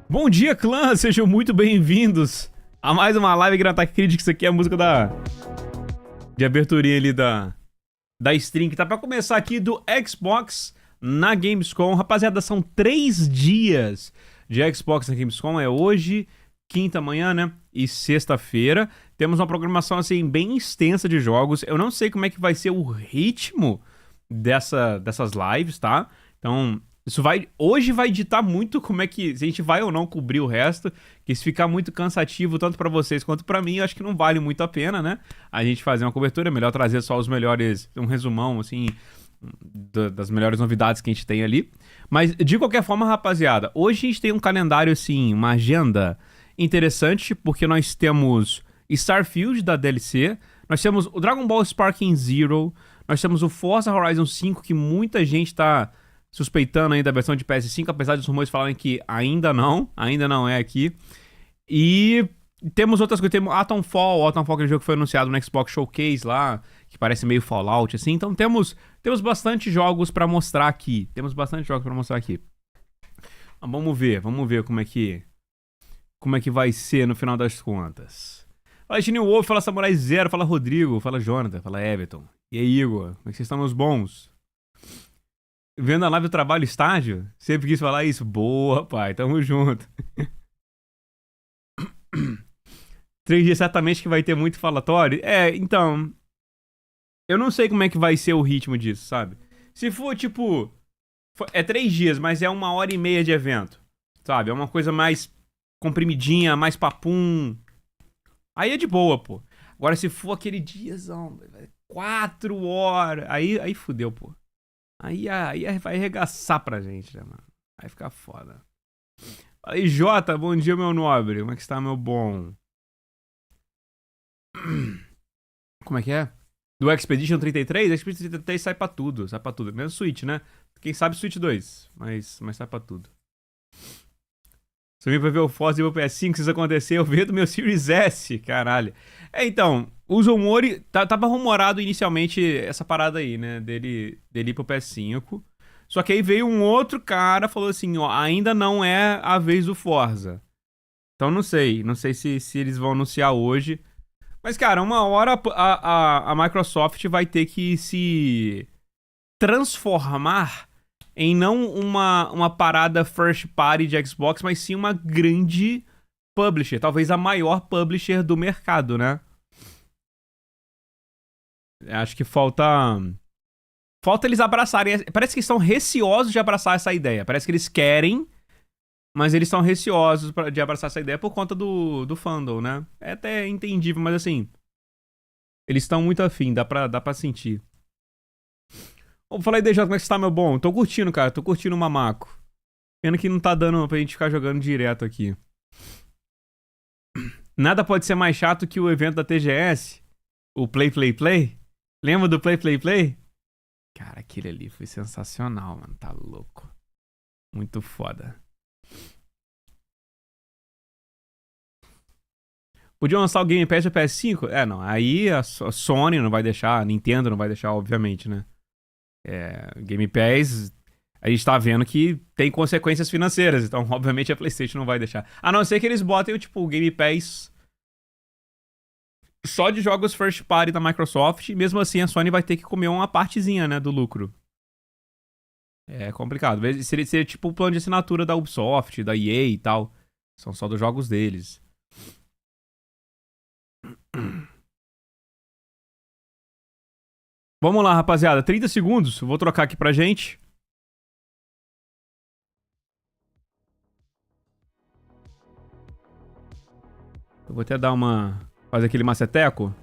Bom dia, clã! Sejam muito bem-vindos a mais uma live aqui no Ataque Crítico. Isso aqui é a música de aberturinha ali da stream, que tá pra começar aqui do Xbox na Gamescom. Rapaziada, são 3 dias de Xbox na Gamescom. É hoje, quinta amanhã, né? E sexta-feira. Temos uma programação, assim, bem extensa de jogos. Eu não sei como é que vai ser o ritmo dessas lives, tá? Então... hoje vai ditar muito como é que... se a gente vai ou não cobrir o resto, que se ficar muito cansativo, tanto pra vocês quanto pra mim, eu acho que não vale muito a pena, né? A gente fazer uma cobertura, é melhor trazer só os melhores... um resumão, assim, das melhores novidades que a gente tem ali. Mas, de qualquer forma, rapaziada, hoje a gente tem um calendário, assim, uma agenda interessante, porque nós temos Starfield da DLC, nós temos o Dragon Ball Sparking Zero, nós temos o Forza Horizon 5, que muita gente tá... suspeitando ainda a versão de PS5, apesar dos rumores falarem que ainda não é aqui. E temos outras coisas, temos Atomfall, aquele jogo que foi anunciado no Xbox Showcase lá, que parece meio Fallout, assim. Então temos bastante jogos pra mostrar aqui. Mas vamos ver como é que vai ser no final das contas. Fala Gene Wolf, fala Samurai Zero, fala Rodrigo, fala Jonathan, fala Everton. E aí, Igor, como é que vocês estão, meus bons? Vendo a live do trabalho estágio? Sempre quis falar isso. Boa, pai. Tamo junto. 3 dias certamente que vai ter muito falatório. Então... eu não sei como é que vai ser o ritmo disso, sabe? Se for, tipo... é 3 dias, mas é 1h30 de evento. Sabe? É uma coisa mais comprimidinha, mais papum. Aí é de boa, pô. Agora, se for aquele diazão... 4 horas... Aí fudeu, pô. Aí vai arregaçar pra gente, né, mano? Vai ficar foda. Fala aí, Jota, bom dia, meu nobre. Como é que está, meu bom? Como é que é? Do Expedition 33? Expedition 33 sai pra tudo, Mesmo Switch, né? Quem sabe Switch 2, mas sai pra tudo. Você vai ver o Forza e o PS5, se isso acontecer, eu vejo do meu Series S, caralho. Então, o Zomori, tava rumorado inicialmente essa parada aí, né, dele ir pro PS5. Só que aí veio um outro cara, falou assim, ó, ainda não é a vez do Forza. Então não sei se eles vão anunciar hoje. Mas, cara, uma hora a Microsoft vai ter que se transformar em não uma parada first party de Xbox, mas sim uma grande publisher. Talvez a maior publisher do mercado, né? Acho que falta eles abraçarem. Parece que estão receosos de abraçar essa ideia. Parece que eles querem, mas eles estão receosos de abraçar essa ideia por conta do fandom, né? É até entendível, mas assim... eles estão muito afim, dá pra sentir. Vou falar aí, DJ, como é que você tá, meu bom? Tô curtindo, cara. Tô curtindo o mamaco. Pena que não tá dando pra gente ficar jogando direto aqui. Nada pode ser mais chato que o evento da TGS. O Play. Lembra do Play? Cara, aquele ali foi sensacional, mano. Tá louco. Muito foda. Podia lançar o Game Pass do PS5? Não. Aí a Sony não vai deixar, a Nintendo não vai deixar, obviamente, né? Game Pass, a gente tá vendo que tem consequências financeiras, então obviamente a PlayStation não vai deixar. A não ser que eles botem o Game Pass só de jogos first party da Microsoft, e mesmo assim a Sony vai ter que comer uma partezinha, né, do lucro. É complicado. Seria tipo o plano de assinatura da Ubisoft, da EA e tal. São só dos jogos deles. Vamos lá, rapaziada. 30 segundos. Eu vou trocar aqui pra gente. Eu vou até dar fazer aquele maceteco.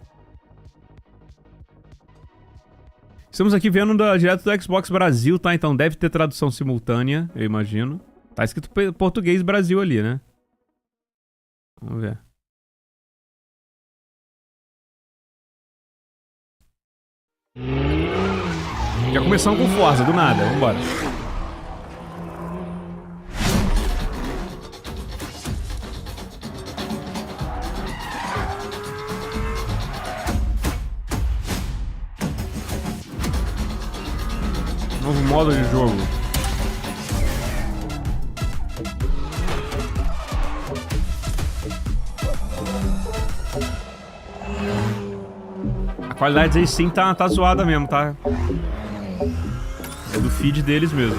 Estamos aqui vendo direto do Xbox Brasil, tá? Então deve ter tradução simultânea, eu imagino. Tá escrito português Brasil ali, né? Vamos ver. Já começamos com Forza, do nada. Vambora. Novo modo de jogo. qualidade aí sim tá zoada mesmo, tá? É do feed deles mesmo.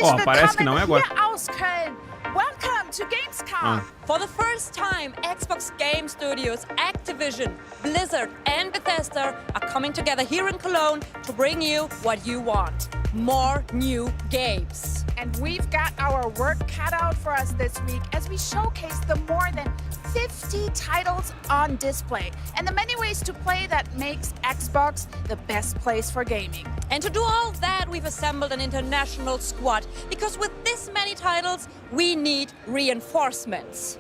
Ó, parece que não é agora. Welcome to Gamescom. For the first time, Xbox Game Studios, Activision, Blizzard, and Bethesda are coming together here in Cologne to bring you what you want. More new games. And we've got our work cut out for us this week as we showcase the more than 50 titles on display and the many ways to play that makes Xbox the best place for gaming. And to do all that, we've assembled an international squad because with this many titles, we need reinforcements.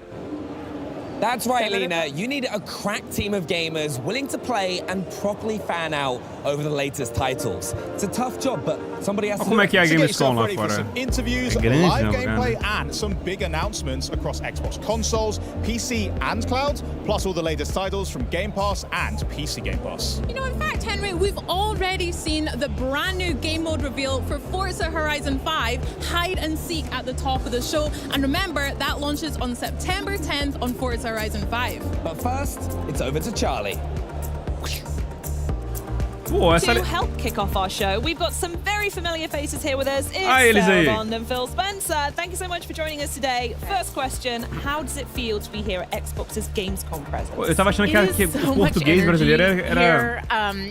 That's right, Lena. You need a crack team of gamers willing to play and properly fan out over the latest titles. It's a tough job, but somebody has to Como é que é a Gamescom lá for fora? some interviews, grande, live né, gameplay, cara? and some big announcements across Xbox consoles, PC, and cloud, plus all the latest titles from Game Pass and PC Game Pass. You know, in fact, Henry, we've already seen the brand new game mode reveal for Forza Horizon 5, Hide and Seek, at the top of the show. And remember, that launches on September 10th on Forza Horizon 5. But first, it's over to Charlie. Pô, essa... To help kick off our show, we've got some very familiar faces here with us. It's eles Sarah aí. Bond and Phil Spencer. Thank you so much for joining us today. First question, how does it feel to be here at Xbox's Gamescom presence? Eu tava achando que o português brasileiro era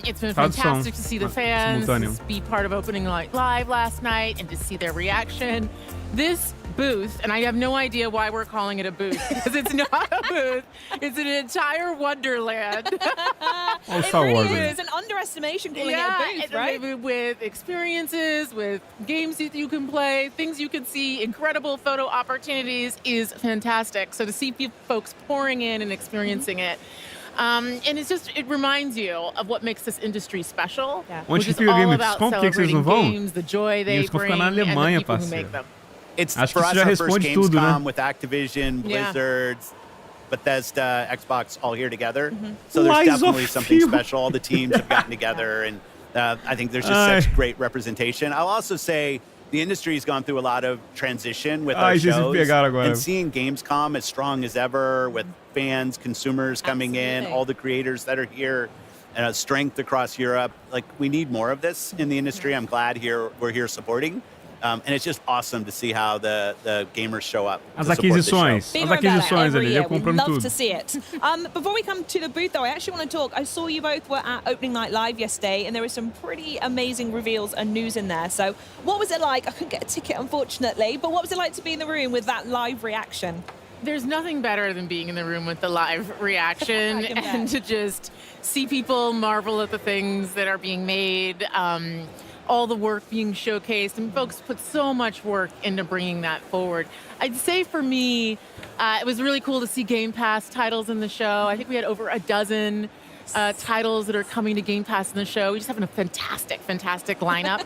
It's been tradução fantastic to see the fans, simultâneo. to be part of opening night live last night, and to see their reaction. This booth, and I have no idea why we're calling it a booth, because it's not a booth. It's an entire wonderland. Olha o Star Wars Really aí. is an underestimation calling it a booth, right? With experiences, with games that you can play, things you can see, incredible photo opportunities is fantastic. So to see folks pouring in and experiencing it. And it's just, it reminds you of what makes this industry special. Yeah. Which Onde is fica o all Gamescom? about Por que que vocês não celebrating vão? games, the joy E they eles vão bring, ficar na and the Alemanha, people who parceiro. make them. It's Acho que for isso us já our first responde tudo, né? Gamescom with Activision, Yeah. Blizzard, Bethesda, Xbox all here together. So there's Lies of definitely something few. special. All the teams have gotten together, and I think there's just such great representation. I'll also say the industry has gone through a lot of transition with our Jesus, shows, pegaram agora. and seeing Gamescom as strong as ever with fans, consumers coming in, Absolutely. all the creators that are here. Strength across Europe. Like, we need more of this in the industry. I'm glad we're here supporting. And it's just awesome to see how the gamers show up. As to support the show. aquisições. Bigger As and better aquisições every ali, year. eu We'd comprando love tudo. to see it. Before we come to the booth, though, I actually want to talk. I saw you both were at opening night live yesterday, and there were some pretty amazing reveals and news in there. So, what was it like? I couldn't get a ticket, unfortunately, but what was it like to be in the room with that live reaction? There's nothing better than being in the room with the live reaction I can bet. and to just see people marvel at the things that are being made, all the work being showcased, and folks put so much work into bringing that forward. I'd say for me, it was really cool to see Game Pass titles in the show. I think we had over a dozen titles that are coming to Game Pass in the show. We just have a fantastic lineup.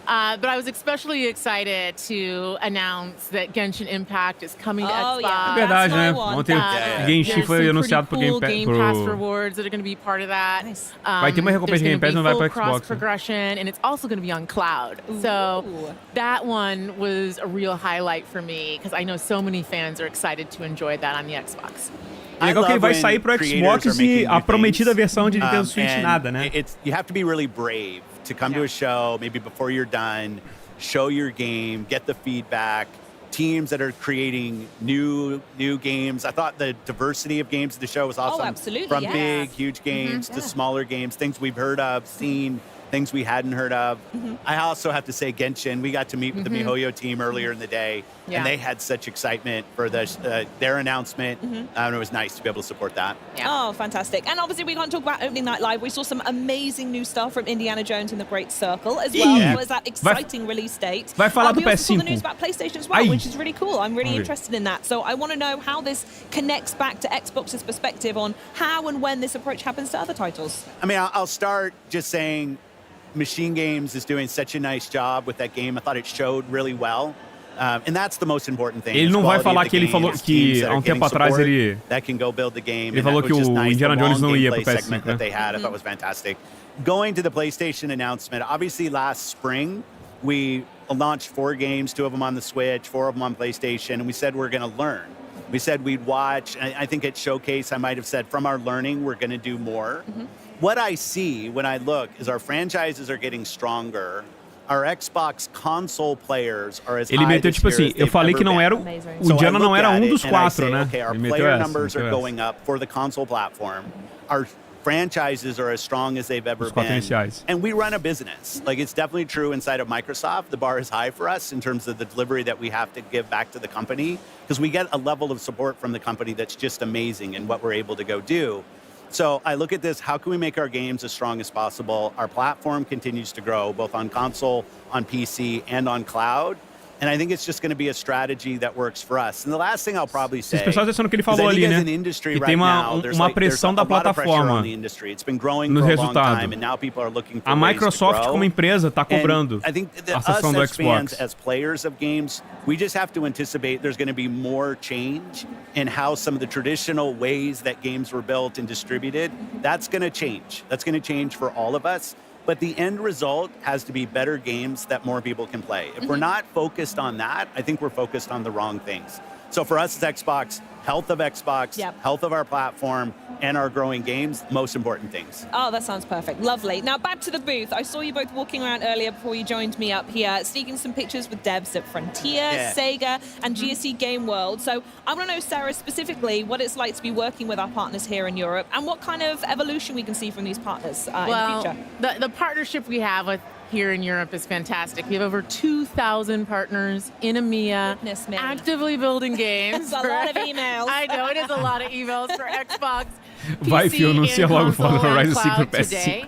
But I was especially excited to announce that Genshin Impact is coming to Oh, Xbox. yeah. É verdade, That's né? my one. Ontem Yeah. o Genshin There's foi some anunciado pro pretty Game cool Pass. Game Pass rewards that are going to be part of that. Nice. Vai ter uma recompensa de Game Pass, não vai pra Xbox, né? Cross progression, and it's also going to be on cloud. So Ooh. that one was a real highlight for me because I know so many fans are excited to enjoy that on the Xbox. É legal que ele love vai when sair pro creators Xbox are making e a new prometida things. versão de Nintendo Switch And nada, né? You have to be really brave to come to a show, maybe before you're done, show your game, get the feedback. Teams that are creating new games. I thought the diversity of games at the show was awesome. absolutely, From yes. big, huge games to smaller games, things we've heard of, seen, things we hadn't heard of. I also have to say Genshin, we got to meet with the MiHoYo team earlier in the day, Yeah. and they had such excitement for their announcement, and it was nice to be able to support that. Yeah. Oh, fantastic. And obviously, we can't talk about opening night live. We saw some amazing new stuff from Indiana Jones and the Great Circle as well. Yeah. It was that exciting release date. Vai falar do we also saw the PS5. news about PlayStation as well, Ai. which is really cool. I'm really Vamos ver. interested in that. So I want to know how this connects back to Xbox's perspective on how and when this approach happens to other titles. I mean, I'll start just saying Machine Games is doing such a nice job with that game. I thought it showed really well. And that's the most important thing. Ele não vai falar que ele falou que há tempo atrás ele falou que o Indiana Jones não ia pro PS5, né? They had, I thought was fantastic. Going to the PlayStation announcement, obviously last spring we launched 4 games, 2 of them on the Switch, 4 of them on PlayStation, and we said we're going to learn. We said we'd watch, and I think at Showcase I might have said from our learning we're going to do more. What I see when I look is our franchises are getting stronger. Our Xbox console players are as Ele meteu tipo assim, eu falei que não era o Indiana não era um dos 4, né? Okay, our player numbers are going up for the console platform. Our franchises are as strong as they've ever been. And we run a business. Like, it's definitely true inside of Microsoft. The bar is high for us in terms of the delivery that we have to give back to the company, because we get a level of support from the company that's just amazing in what we're able to go do. So I look at this, how can we make our games as strong as possible? Our platform continues to grow, both on console, on PC, and on cloud. And I think it's just going to be a strategy that works for us. And the last thing I'll probably say, Esse pessoal pensando que ele falou ali, né? Que tem uma pressão da plataforma nos resultados. A Microsoft como empresa está cobrando a sessão do Xbox. As players of games, we just have to anticipate there's going to be more change in how some of the traditional ways that games were built and distributed. That's going to change. That's going to change for all of us. But the end result has to be better games that more people can play. If we're not focused on that, I think we're focused on the wrong things. So for us as Xbox, health of Xbox, health of our platform, and our growing games, most important things. Oh, that sounds perfect. Lovely. Now back to the booth. I saw you both walking around earlier before you joined me up here, sneaking some pictures with devs at Frontier, Sega, and GSC Game World. So I want to know, Sarah, specifically what it's like to be working with our partners here in Europe, and what kind of evolution we can see from these partners in the future. The partnership we have with here in Europe is fantastic. We have over 2,000 partners in EMEA actively building games. That's a lot of emails. I know, it is a lot of emails for Xbox, Vai, PC, Fio, anuncia logo and console Forza Horizon and 5 pro cloud today.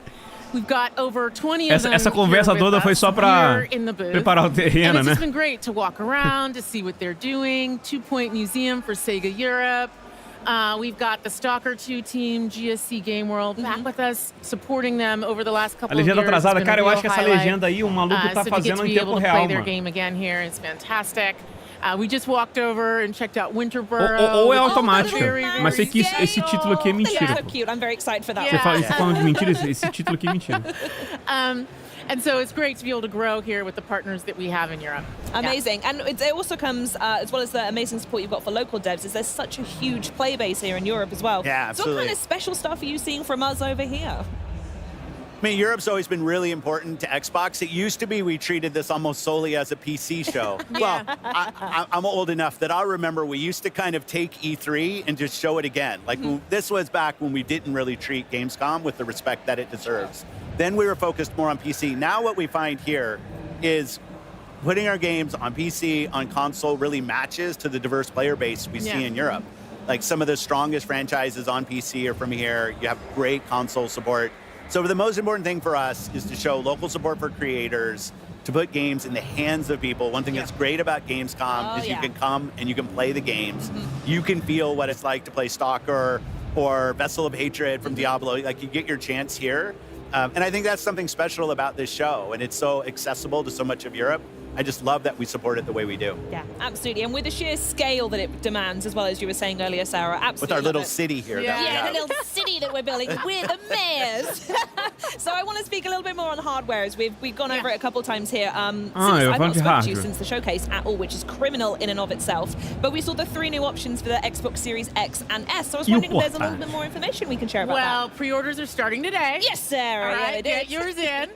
We've got over 20 of them Essa conversa toda foi só pra preparar o terreno, and né? It's just been great to walk around, to see what they're doing. 2 Point Museum for Sega Europe. We've got the Stalker 2 team, GSC Game World, back with us, supporting them over the last couple of years. A legenda atrasada, cara, eu acho que essa legenda aí, o maluco tá fazendo em tempo real, play their game again here is fantastic. We just walked over and checked out Winterborough. Ou é automática, mas sei que esse título aqui é mentira. So cute. I'm very excited for that. Você falando de mentira, esse título aqui é mentira. And so it's great to be able to grow here with the partners that we have in Europe. Amazing. And it also comes, as well as the amazing support you've got for local devs, is there's such a huge play base here in Europe as well. Yeah, absolutely. So what kind of special stuff are you seeing from us over here? I mean, Europe's always been really important to Xbox. It used to be we treated this almost solely as a PC show. Well, I'm old enough that I remember we used to kind of take E3 and just show it again. Like, this was back when we didn't really treat Gamescom with the respect that it deserves. Then we were focused more on PC. Now what we find here is putting our games on PC, on console, really matches to the diverse player base we see in Europe. Like, some of the strongest franchises on PC are from here. You have great console support. So the most important thing for us is to show local support for creators, to put games in the hands of people. One thing that's great about Gamescom is you can come and you can play the games. You can feel what it's like to play Stalker or Vessel of Hatred from Diablo. Like, you get your chance here. And I think that's something special about this show, and it's so accessible to so much of Europe. I just love that we support it the way we do. Yeah, absolutely. And with the sheer scale that it demands, as well as you were saying earlier, Sarah, absolutely. With our little city here. Yeah, the little city that we're building. We're the mayors. So I want to speak a little bit more on hardware, as we've gone over it a couple of times here. Since I've not spoken to you since the showcase at all, which is criminal in and of itself. But we saw the 3 new options for the Xbox Series X and S. So I was wondering if there's a little bit more information we can share about that. Well, pre-orders are starting today. Yes, Sarah. All right, yeah, get yours in.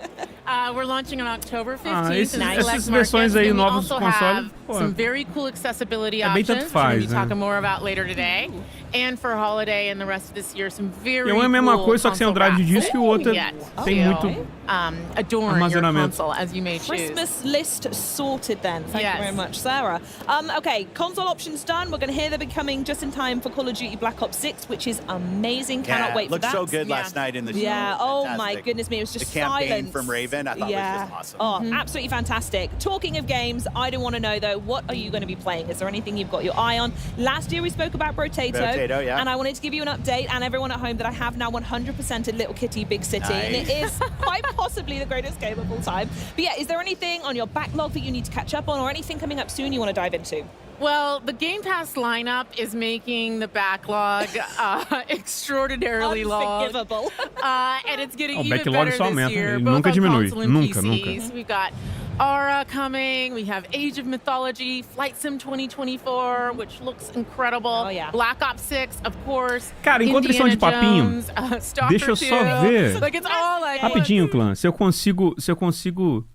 We're launching on October 15th. Essas versões aí novas do console, some very cool accessibility options. We're going to be talking more about later today. And for holiday and the rest of this year, some very cool é a mesma coisa, só que sem o drive de disco, e o outro tem muito adorn your console as you may choose. Christmas list sorted then. Thank you very much, Sarah. Okay, console options done. We're going to hear they'll be coming just in time for Call of Duty Black Ops 6, which is amazing. Cannot wait for that. Looked so good last night in the show. Yeah, oh my goodness me, it was just the campaign silence. from Raven, I thought was just awesome. Oh, absolutely fantastic. Talk talking of games, I do want to know, though, what are you going to be playing? Is there anything you've got your eye on? Last year, we spoke about Brotato. Brotato, yeah. And I wanted to give you an update, and everyone at home, that I have now 100%ed Little Kitty Big City. Nice. And it is quite possibly the greatest game of all time. But yeah, is there anything on your backlog that you need to catch up on, or anything coming up soon you want to dive into? Well, the Game Pass lineup is making the backlog extraordinarily long. Unforgivable. And it's getting O even backlog better só this aumenta, year, ele both nunca on diminui. console and Nunca, PCs. nunca. We've got Aura coming, we have Age of Mythology, Flight Sim 2024, which looks incredible. Oh, yeah. Black Ops 6, of course. Cara, enquanto eles estão de papinho, Stalker deixa eu só 2. ver. Like, it's all like, Rapidinho, clã. Se eu consigo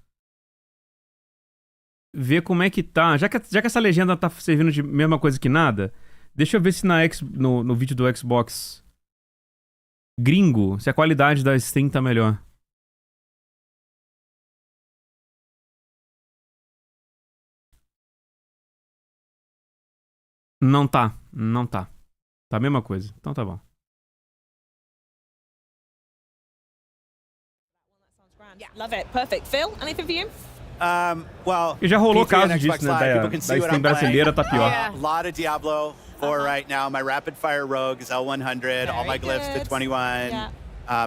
ver como é que tá. Já que essa legenda tá servindo de mesma coisa que nada, deixa eu ver se no vídeo do Xbox gringo, se a qualidade da stream tá melhor. Não tá. Não tá. Tá a mesma coisa. Então tá bom. Love it. Perfect. Phil, anything for you? Well, E já rolou PC caso and disso, Xbox né? Live, Da people can see what stream I'm playing. brasileira tá pior. Yeah. A lot of Diablo 4 right now. My rapid fire rogue is L100. All my glyphs to good. 21. Yeah.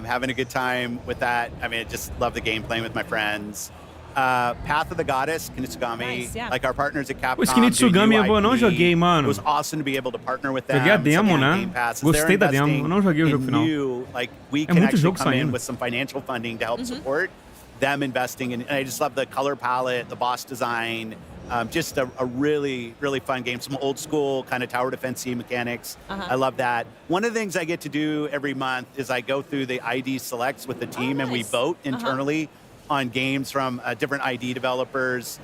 Having a good time with that. I mean, I just love the game, playing with my friends. Path of the Goddess, Kinitsugami. Nice, yeah. Like our partners at Capcom. Esse Kinitsugami eu não joguei, mano. It was awesome to be able to partner with them. Joguei a demo, Some né? Game Passes. Gostei They're da demo, investing eu não joguei o jogo in final. new, like, we É can muito actually jogo come in saindo. with some financial funding to help support them investing in. And I just love the color palette, the boss design. Just a really, really fun game. Some old school kind of tower defense mechanics. I love that. One of the things I get to do every month is I go through the ID selects with the team and we nice. vote internally on games from different ID developers.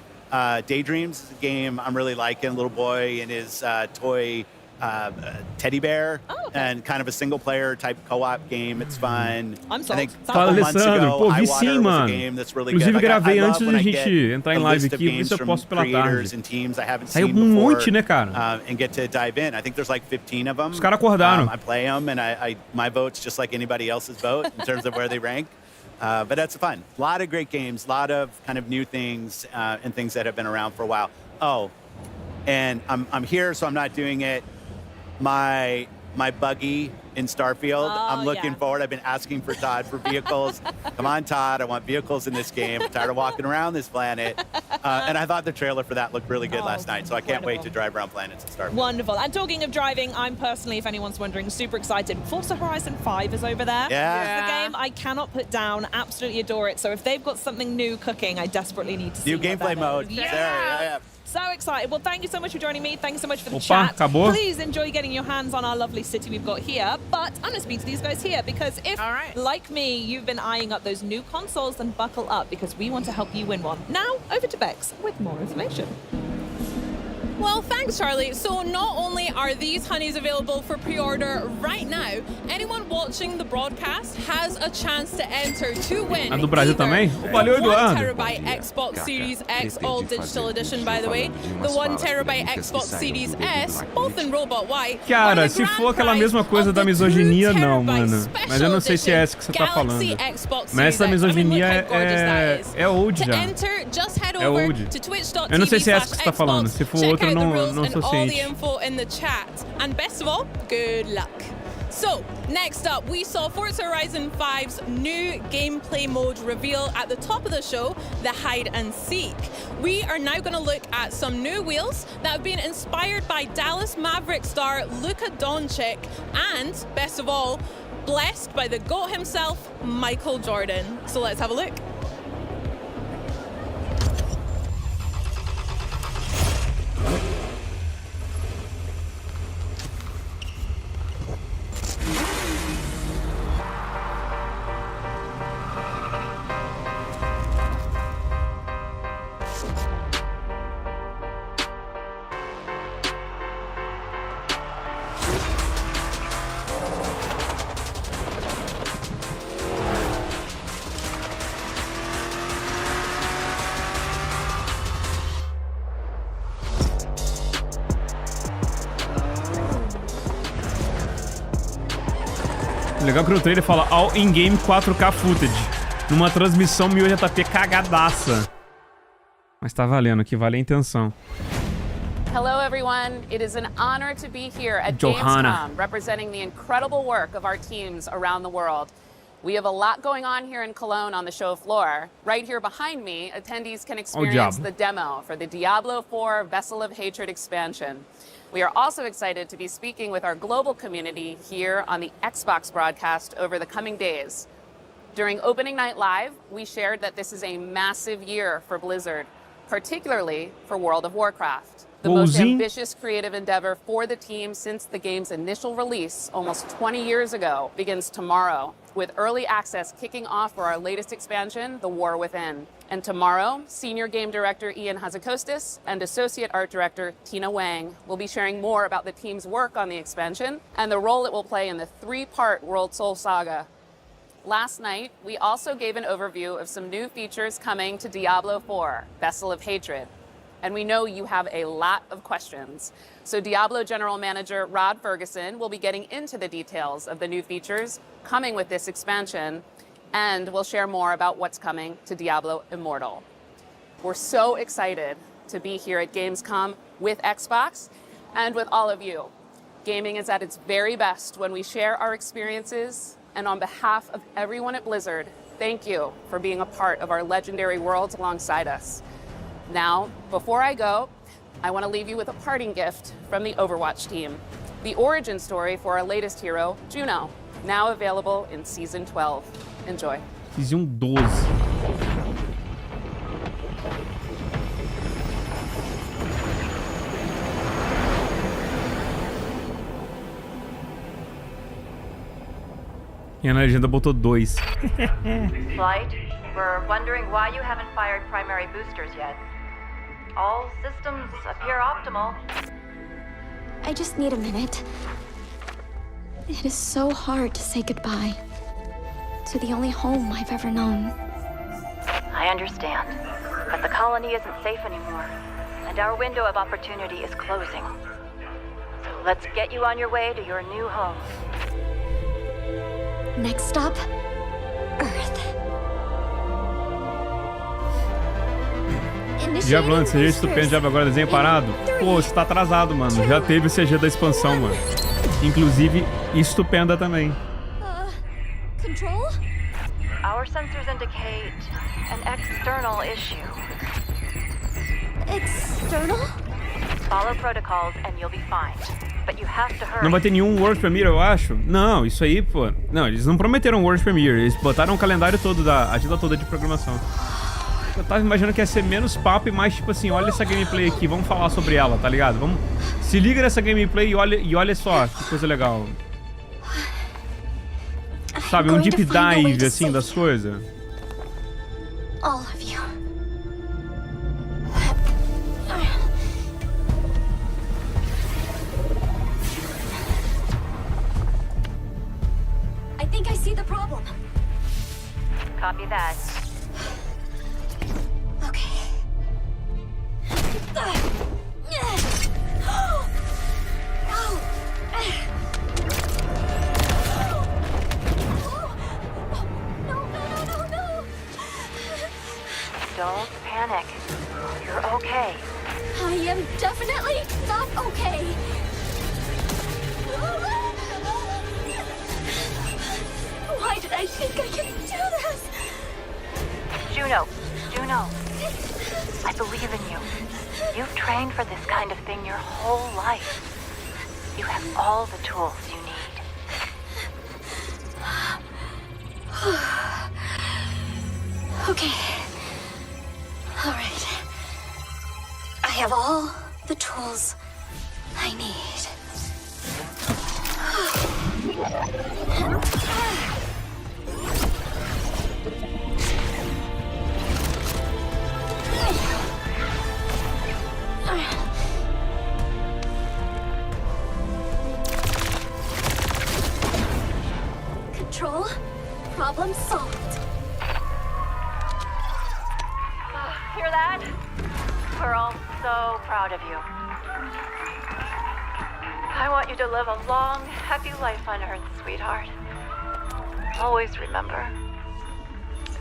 Daydreams is a game I'm really liking. A little boy and his toy teddy bear, and kind of a single player type co-op game. It's fun. I'm sold. I think a Fala, couple months Alessandro. ago, Pô, vi iWater sim, was a mano. game that's really Inclusive, good. Like, gravei I love antes when da I gente get entrar em a live list of aqui, ver games se eu from posso pela creators tarde. and teams I haven't Saiu seen monte, before, né, cara? and get to dive in. I think there's like 15 of them. Os caras acordaram. I play them, and my vote's just like anybody else's vote in terms of where they rank. But that's fun. A lot of great games, a lot of kind of new things and things that have been around for a while. Oh, and I'm here, so I'm not doing it. My buggy in Starfield. I'm looking forward. I've been asking for Todd for vehicles. Come on, Todd. I want vehicles in this game. I'm tired of walking around this planet. And I thought the trailer for that looked really good last night, so I can't wait to drive around planets and Starfield. Wonderful. And talking of driving, I'm personally, if anyone's wondering, super excited. Forza Horizon 5 is over there. Yeah. It's the game I cannot put down. Absolutely adore it. So if they've got something new cooking, I desperately need to see New what gameplay that mode. is. There, yeah. So excited. Well, thank you so much for joining me. Thank you so much for the Opa, chat. acabou? Please enjoy getting your hands on our lovely city we've got here. But I'm going to speak to these guys here because if, All right. like me, you've been eyeing up those new consoles, then buckle up because we want to help you win one. Now, over to Bex with more information. Well, thanks, Charlie. So not only are these honeys available for pre-order right now, anyone watching the broadcast has a chance to enter to win A do Brasil either também? the Valeu, 1 Eduardo. terabyte Xbox Series X All Digital Edition, by the way, the 1 terabyte Xbox Series S, both in Robot White. Cara, or the se grand for aquela prize mesma coisa of da the 2 misoginia, não, terabyte mano. Mas eu não sei se é essa que você tá falando. Galaxy Xbox Mas essa Series X. I mean, misoginia look how gorgeous that is. é old To já. enter, just head É over old. to twitch.tv/xbox. Eu não sei se é essa que você tá falando. Se for Check outra, eu out the não rules sou and all the ciente. info in the chat. And best of all, good luck. So, next up, we saw Forza Horizon 5's new gameplay mode reveal at the top of the show, the hide and seek. We are now going to look at some new wheels that have been inspired by Dallas Maverick star Luka Doncic and, best of all, blessed by the GOAT himself, Michael Jordan. So let's have a look. Legal que no trailer fala All in-game 4K footage. Numa transmissão 1080p cagadaça. Mas tá valendo, que vale a intenção. Hello, everyone. It is an honor to be here at Johanna. Gamescom, representing the incredible work of our teams around the world. We have a lot going on here in Cologne on the show floor. Right here behind me, attendees can experience the demo for the Diablo IV Vessel of Hatred expansion. We are also excited to be speaking with our global community here on the Xbox broadcast over the coming days. During opening night live, we shared that this is a massive year for Blizzard, particularly for World of Warcraft. The most ambitious creative endeavor for the team since the game's initial release almost 20 years ago begins tomorrow, with early access kicking off for our latest expansion, The War Within. And tomorrow, Senior Game Director Ian Hazakostas and Associate Art Director Tina Wang will be sharing more about the team's work on the expansion and the role it will play in the 3-part World Soul Saga. Last night, we also gave an overview of some new features coming to Diablo IV, Vessel of Hatred. And we know you have a lot of questions. So Diablo General Manager Rod Ferguson will be getting into the details of the new features coming with this expansion, and we'll share more about what's coming to Diablo Immortal. We're so excited to be here at Gamescom with Xbox and with all of you. Gaming is at its very best when we share our experiences, and on behalf of everyone at Blizzard, thank you for being a part of our legendary worlds alongside us. Now, before I go, I want to leave you with a parting gift from the Overwatch team. The origin story for our latest hero, Juno, now available in Season 12. Enjoy. Season 12. E na legenda botou 2. Flight, we're wondering why you haven't fired primary boosters yet. All systems appear optimal. I just need a minute. It is so hard to say goodbye to the only home I've ever known. I understand, but the colony isn't safe anymore, and our window of opportunity is closing. So let's get you on your way to your new home. Next stop, Earth. Diablo antes, seja estupendo, Diablo agora desenho parado. Pô, você tá atrasado, mano. Já teve o CG da expansão, mano. Inclusive, estupenda também. Control? Our sensors indicate an external issue. External? Follow protocols and you'll be fine. But you have to hurry. Não vai ter nenhum World Premiere, eu acho. Não, isso aí, pô. Não, eles não prometeram World Premiere. Eles botaram o calendário todo da agenda toda de programação. Eu tava imaginando que ia ser menos papo e mais tipo assim, olha essa gameplay aqui, vamos falar sobre ela, tá ligado? Vamos... Se liga nessa gameplay e olha só que coisa legal. Sabe, um deep dive assim das coisas. All of you. I think I see the problem. Copy that. Don't panic. You're okay. I am definitely not okay. Why did I think I could do this? Juno, I believe in you. You've trained for this kind of thing your whole life. You have all the tools you need. Okay. All right. I have all the tools I need. Control, problem solved. Hear that? We're all so proud of you. I want you to live a long, happy life on Earth, sweetheart. Always remember,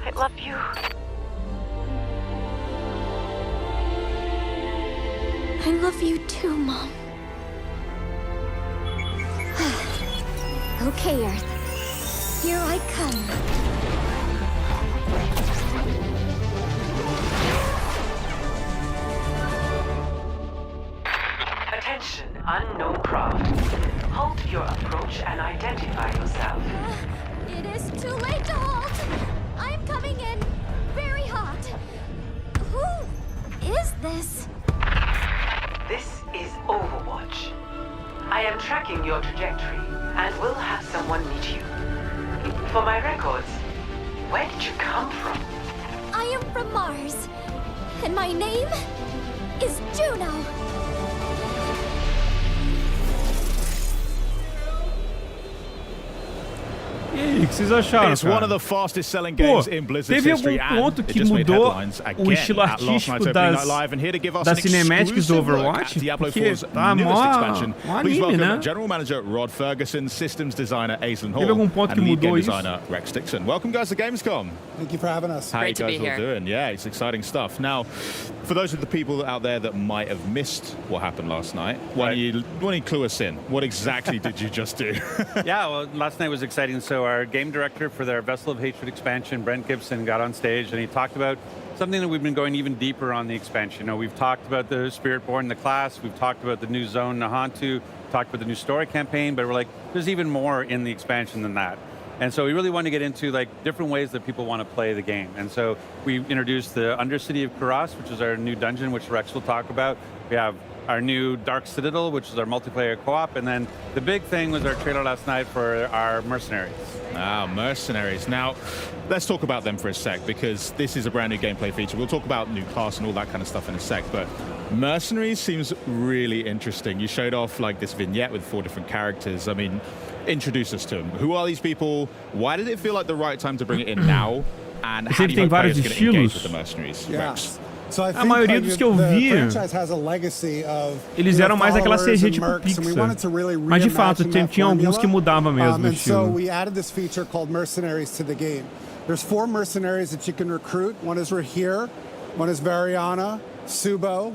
I love you. I love you too, Mom. Okay, Earth. Here I come. Attention, unknown craft. Halt your approach and identify yourself. It is too late to halt. I'm coming in very hot. Who is this? This is Overwatch. I am tracking your trajectory and will have someone meet you. For my records, where did you come from? I am from Mars, and my name is Juno. E aí, o que vocês acharam, It's cara? one of the fastest selling games in Blizzard's teve history, algum ponto and it que just made mudou headlines o again estilo at last night's artístico opening night live, and here to give us das an cinemáticas do exclusive look Overwatch? at Diablo Porque 4's tá newest mó expansion. Please anime, welcome né? General Manager Rod Ferguson, Systems Designer Aislinn Teve Hall, algum ponto que and Lead mudou Game isso? Designer Rex Dixon. Welcome, guys, to Gamescom. Thank you for having us. How Great you to guys be all here. doing? Yeah, it's exciting stuff. Now, for those of the people out there that might have missed what happened last night, why don't you clue us in? What exactly did you just do? Yeah, well, last night was exciting. So our game director for their Vessel of Hatred expansion, Brent Gibson, got on stage and he talked about something that we've been going even deeper on the expansion. You know, we've talked about the Spiritborn, the class, we've talked about the new zone, Nahantu, talked about the new story campaign, but we're like, there's even more in the expansion than that. And so we really want to get into like different ways that people want to play the game. And so we introduced the Undercity of Kuras, which is our new dungeon, which Rex will talk about. We have our new Dark Citadel, which is our multiplayer co-op. And then the big thing was our trailer last night for our Mercenaries. Ah, Mercenaries. Now, let's talk about them for a sec, because this is a brand new gameplay feature. We'll talk about new class and all that kind of stuff in a sec, but Mercenaries seems really interesting. You showed off like this vignette with 4 different characters. I mean, introduce us to them. Who are these people? Why did it feel like the right time to bring it in now? And how do you hope players are going to engage with the Mercenaries? Rex? So I think, A maioria dos que eu vi, eles eram mais aquela CG tipo Pixar. Mas de fato, tinha alguns que mudava mesmo o and so estilo. we added this feature called Mercenaries to the game. There's 4 mercenaries that you can recruit. One is Rahir, one is Variana, Subo,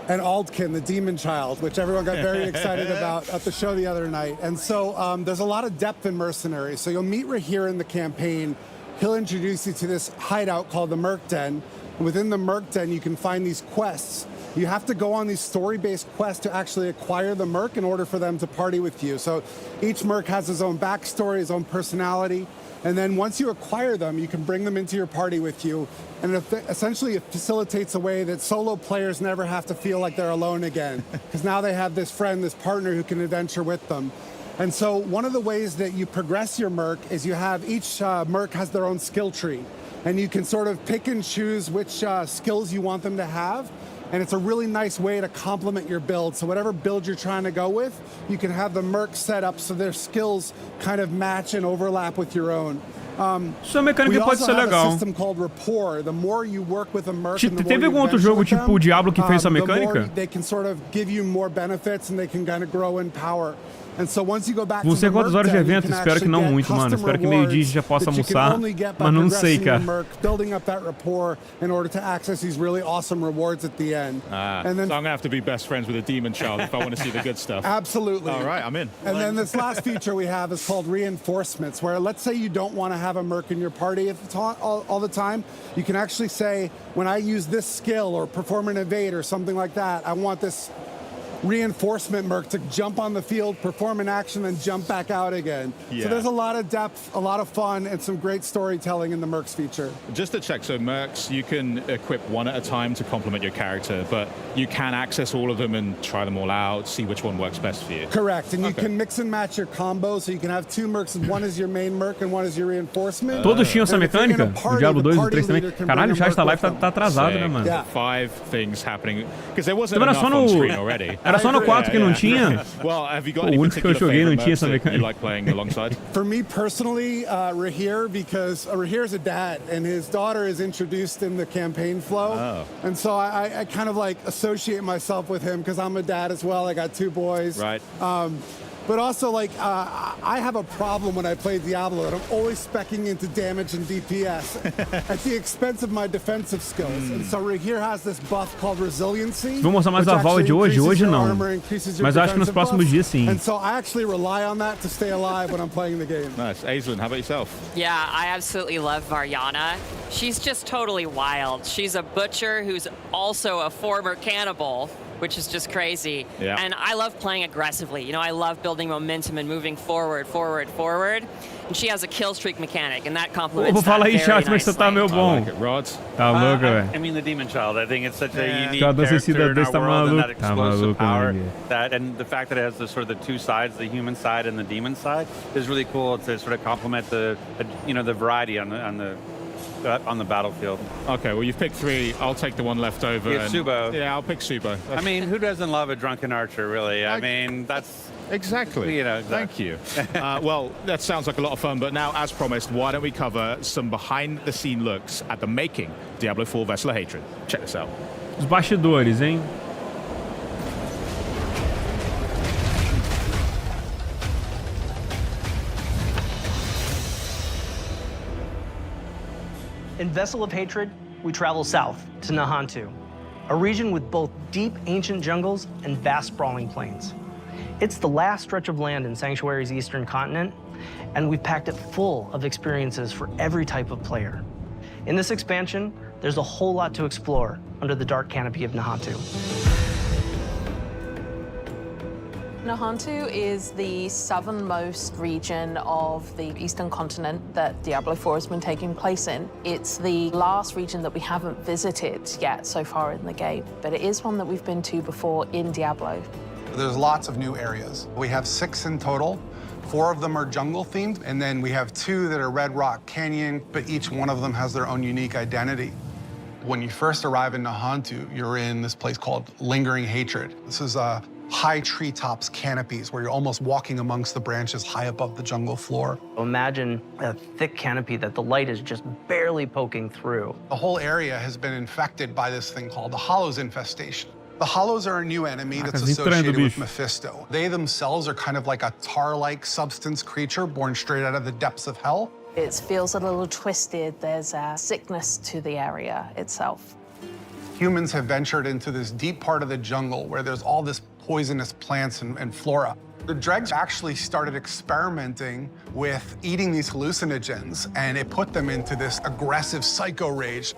and Aldkin, the demon child, which everyone got very excited about at the show the other night. And so there's a lot of depth in Mercenaries. So you'll meet Rahir in the campaign. He'll introduce you to this hideout called the Merc Den. Within the Merc Den, you can find these quests. You have to go on these story-based quests to actually acquire the Merc in order for them to party with you. So each Merc has his own backstory, his own personality. And then once you acquire them, you can bring them into your party with you. And essentially it facilitates a way that solo players never have to feel like they're alone again. Because now they have this friend, this partner who can adventure with them. And so one of the ways that you progress your Merc is you have each Merc has their own skill tree. And you can sort of pick and choose which skills you want them to have. And it's a really nice way to complement your build. So whatever build you're trying to go with, you can have the Merc set up so their skills kind of match and overlap with your own. Sua mecânica pode ser legal. Teve algum outro jogo tipo o Diablo que fez essa mecânica? Vão ser quantas horas de evento? Espero que não muito, mano. Espero que meio-dia a gente já possa almoçar. Mas não sei, cara. So I'm going to have to be best friends with a demon child if I want to see the good stuff. Absolutely. All right, I'm in. And then this last feature we have is called reinforcements, where let's say you don't want to have a Merc in your party all the time. You can actually say, when I use this skill or perform an evade or something like that, I want this reinforcement Merc to jump on the field, perform an action, and jump back out again. Yeah. So there's a lot of depth, a lot of fun, and some great storytelling in the Mercs feature. Just to check, so Mercs, you can equip one at a time to complement your character, but you can access all of them and try them all out, see which one works best for you. Correct, and you can mix and match your combos, so you can have 2 Mercs, one is your main Merc and one is your reinforcement. Todos tinham essa mecânica? No Diablo 2 e 3 também. Caralho, o chat da live tá atrasado, né, mano? Yeah. 5 things happening, because there wasn't enough on screen already. Era só no 4 que não tinha? Well, have you got O any único que eu joguei não tinha essa you mecânica. like playing alongside? For me personally, Rahir, because Rahir's a dad and his daughter is introduced in the campaign flow. Oh. And so I kind of like associate myself with him because I'm a dad as well. I got 2 boys. Right. But also, like, I have a problem when I play Diablo, and I'm always speccing into damage and DPS at the expense of my defensive skills. And so here has this buff called resiliency. Vou mostrar mais da Val de hoje? Hoje não. Mas eu acho que nos próximos dias sim. And so I actually rely on that to stay alive when I'm playing the game. Nice. Aislinn, how about yourself? Yeah, I absolutely love Varjana. She's just totally wild. She's a butcher who's also a former cannibal, which is just crazy. Yeah. And I love playing aggressively. You know, I love building momentum and moving forward. And she has a kill streak mechanic, and that complements that very nicely. Como é que você tá, meu bom? Tá louco, velho. I mean, the Demon Child. I think it's such a unique Cada character in our tá world, and that maluco. Tá explosive maluco, power. né? That and the fact that it has the sort of the two sides, the human side and the demon side, is really cool to sort of complement the the variety on the battlefield. Okay, well, you've picked 3. I'll take the one left over. Yeah, Subo. Yeah, I'll pick Subo. I mean, who doesn't love a drunken archer, really? I mean, that's... Exactly. You know, Thank you. Well, that sounds like a lot of fun, but now, as promised, why don't we cover some behind-the-scene looks at the making Diablo IV Vessel of Hatred. Check this out. Os bastidores, hein? In Vessel of Hatred, we travel south to Nahantu, a region with both deep ancient jungles and vast sprawling plains. It's the last stretch of land in Sanctuary's eastern continent, and we've packed it full of experiences for every type of player. In this expansion, there's a whole lot to explore under the dark canopy of Nahantu. Nahantu is the southernmost region of the eastern continent that Diablo IV has been taking place in. It's the last region that we haven't visited yet so far in the game, but it is one that we've been to before in Diablo. There's lots of new areas. We have 6 in total. 4 of them are jungle themed, and then we have 2 that are Red Rock Canyon, but each one of them has their own unique identity. When you first arrive in Nahantu, you're in this place called Lingering Hatred. This is high treetops canopies where you're almost walking amongst the branches high above the jungle floor. Imagine a thick canopy that the light is just barely poking through. The whole area has been infected by this thing called the Hollows infestation. The Hollows are a new enemy that's associated with Mephisto. They themselves are kind of like a tar-like substance creature born straight out of the depths of hell. It feels a little twisted. There's a sickness to the area itself. Humans have ventured into this deep part of the jungle where there's all this poisonous plants and flora. The dregs actually started experimenting with eating these hallucinogens, and it put them into this aggressive psycho rage.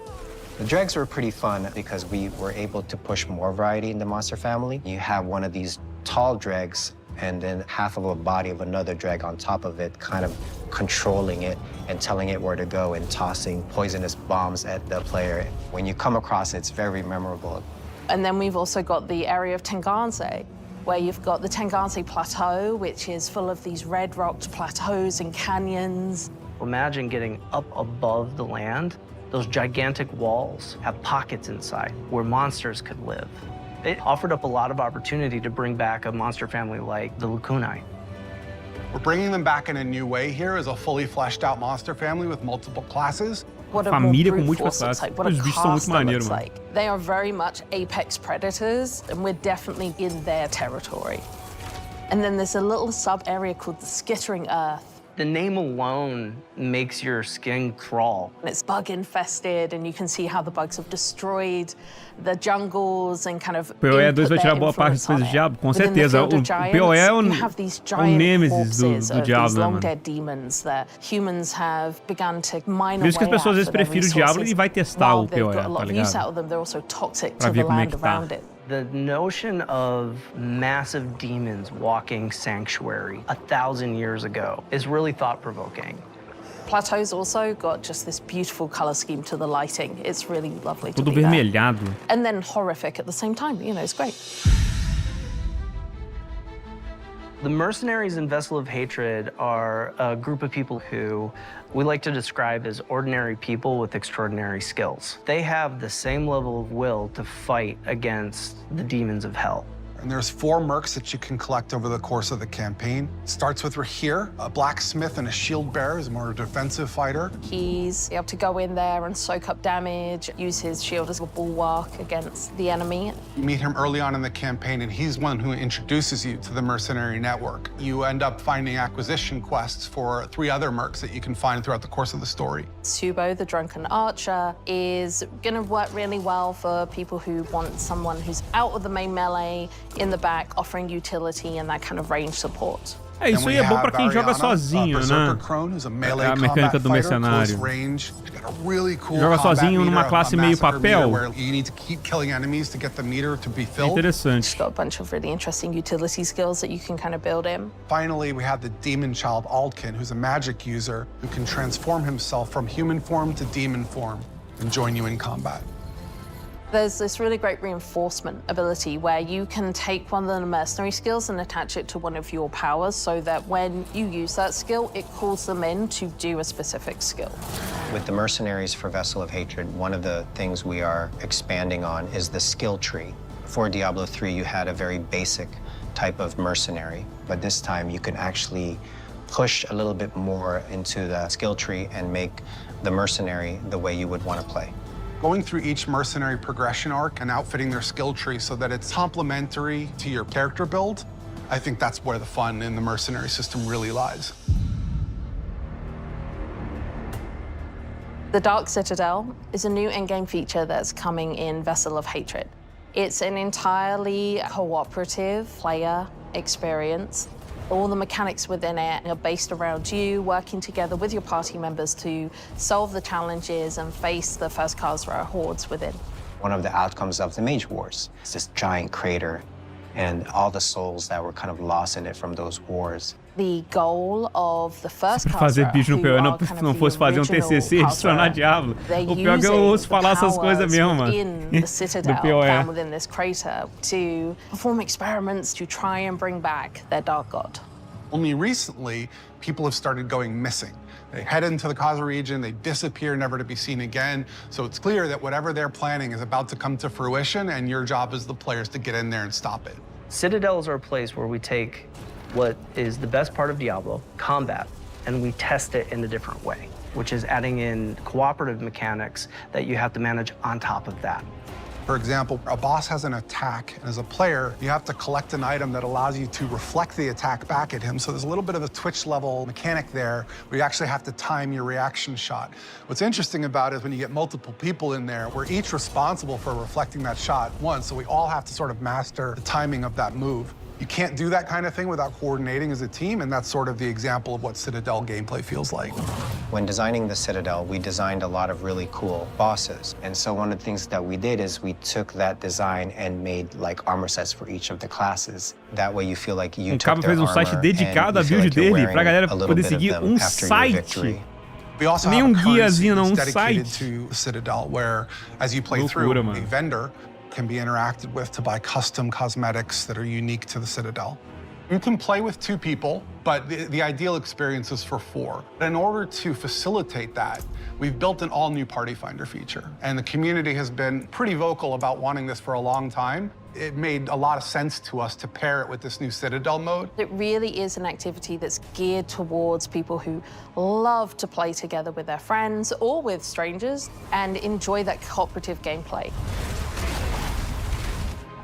The dregs were pretty fun because we were able to push more variety in the monster family. You have one of these tall dregs and then half of a body of another dreg on top of it, kind of controlling it and telling it where to go and tossing poisonous bombs at the player. When you come across it, it's very memorable. And then we've also got the area of Tenganse, where you've got the Tenganse Plateau, which is full of these red-rocked plateaus and canyons. Imagine getting up above the land. Those gigantic walls have pockets inside where monsters could live. It offered up a lot of opportunity to bring back a monster family like the Lukunai. We're bringing them back in a new way here as a fully fleshed out monster family with multiple classes. What a Família com brute múltiplas force looks classes. like, what a Os bichos são muito castle maneiros, looks mano. like. They are very much apex predators, and we're definitely in their territory. And then there's a little sub-area called the Skittering Earth. The name alone makes your skin crawl. And it's bug infested, and you can see how the bugs have destroyed the jungles and kind of PoE 2 vai tirar boa input parte their das coisas do influence Diablo, com on it. Within the certeza. Field O of Giants, PoE é you have these giant nêmesis corpses do of Diablo, these né, long mano? dead demons that humans have begun to mine Por isso que as away pessoas às vezes at for their preferem o Diablo resources. e vai testar While o they've PoE, got a tá lot of use ligado? out of them, they're also toxic Pra to ver the como é land que tá. around it. The notion of massive demons walking Sanctuary 1,000 years ago is really thought-provoking. Plateau's also got just this beautiful color scheme to the lighting. It's really lovely to Tudo be there. vermelhado. And then horrific at the same time. You know, it's great. The mercenaries in Vessel of Hatred are a group of people who we like to describe as ordinary people with extraordinary skills. They have the same level of will to fight against the demons of hell. And there's 4 mercs that you can collect over the course of the campaign. Starts with here, a blacksmith and a shield bearer is more a defensive fighter. He's able to go in there and soak up damage, use his shield as a bulwark against the enemy. You meet him early on in the campaign, and he's one who introduces you to the mercenary network. You end up finding acquisition quests for 3 other mercs that you can find throughout the course of the story. Subo, the drunken archer, is going to work really well for people who want someone who's out of the main melee, in the back, offering utility and that kind of range support. É, isso aí é bom pra quem joga sozinho, né? É a mecânica do mercenário. Joga sozinho numa classe meio papel. É interessante. It's got a bunch of really interesting utility skills that you can kind of build in. Finally, we have the demon child Aldkin, who's a magic user who can transform himself from human form to demon form and join you in combat. There's this really great reinforcement ability where you can take one of the mercenary skills and attach it to one of your powers so that when you use that skill, it calls them in to do a specific skill. With the mercenaries for Vessel of Hatred, one of the things we are expanding on is the skill tree. For Diablo 3, you had a very basic type of mercenary, but this time you can actually push a little bit more into the skill tree and make the mercenary the way you would want to play. Going through each mercenary progression arc and outfitting their skill tree so that it's complementary to your character build, I think that's where the fun in the mercenary system really lies. The Dark Citadel is a new in-game feature that's coming in Vessel of Hatred. It's an entirely cooperative player experience. All the mechanics within it are based around you working together with your party members to solve the challenges and face the first Khazra hordes within. One of the outcomes of the Mage Wars is this giant crater and all the souls that were kind of lost in it from those wars. The goal of the first fazer bicho no PO, não fosse fazer TCC e adicionar Diablo. O pior é que eu ouço falar essas coisas mesmo, mano. In the Citadel, down within this crater, to perform experiments to try and bring back their dark god. Only recently, people have started going missing. They head into the Khazra region, they disappear, never to be seen again. So it's clear that whatever they're planning is about to come to fruition, and your job as the players to get in there and stop it. Citadels are a place where we take what is the best part of Diablo, combat, and we test it in a different way, which is adding in cooperative mechanics that you have to manage on top of that. For example, a boss has an attack, and as a player, you have to collect an item that allows you to reflect the attack back at him. So there's a little bit of a Twitch level mechanic there where you actually have to time your reaction shot. What's interesting about it is when you get multiple people in there, we're each responsible for reflecting that shot once, so we all have to sort of master the timing of that move. You can't do that kind of thing without coordinating as a team, and that's sort of the example of what Citadel gameplay feels like. When designing the Citadel, we designed a lot of really cool bosses. And so one of the things that we did is we took that design and made like armor sets for each of the classes. That way you feel like you took their armor site dedicado a build dele, pra galera poder seguir site. We also have a currency that's dedicated to the Citadel, where as you play through, a vendor can be interacted with to buy custom cosmetics that are unique to the Citadel. You can play with 2 people, but the ideal experience is for 4. In order to facilitate that, we've built an all-new Party Finder feature, and the community has been pretty vocal about wanting this for a long time. It made a lot of sense to us to pair it with this new Citadel mode. It really is an activity that's geared towards people who love to play together with their friends or with strangers and enjoy that cooperative gameplay.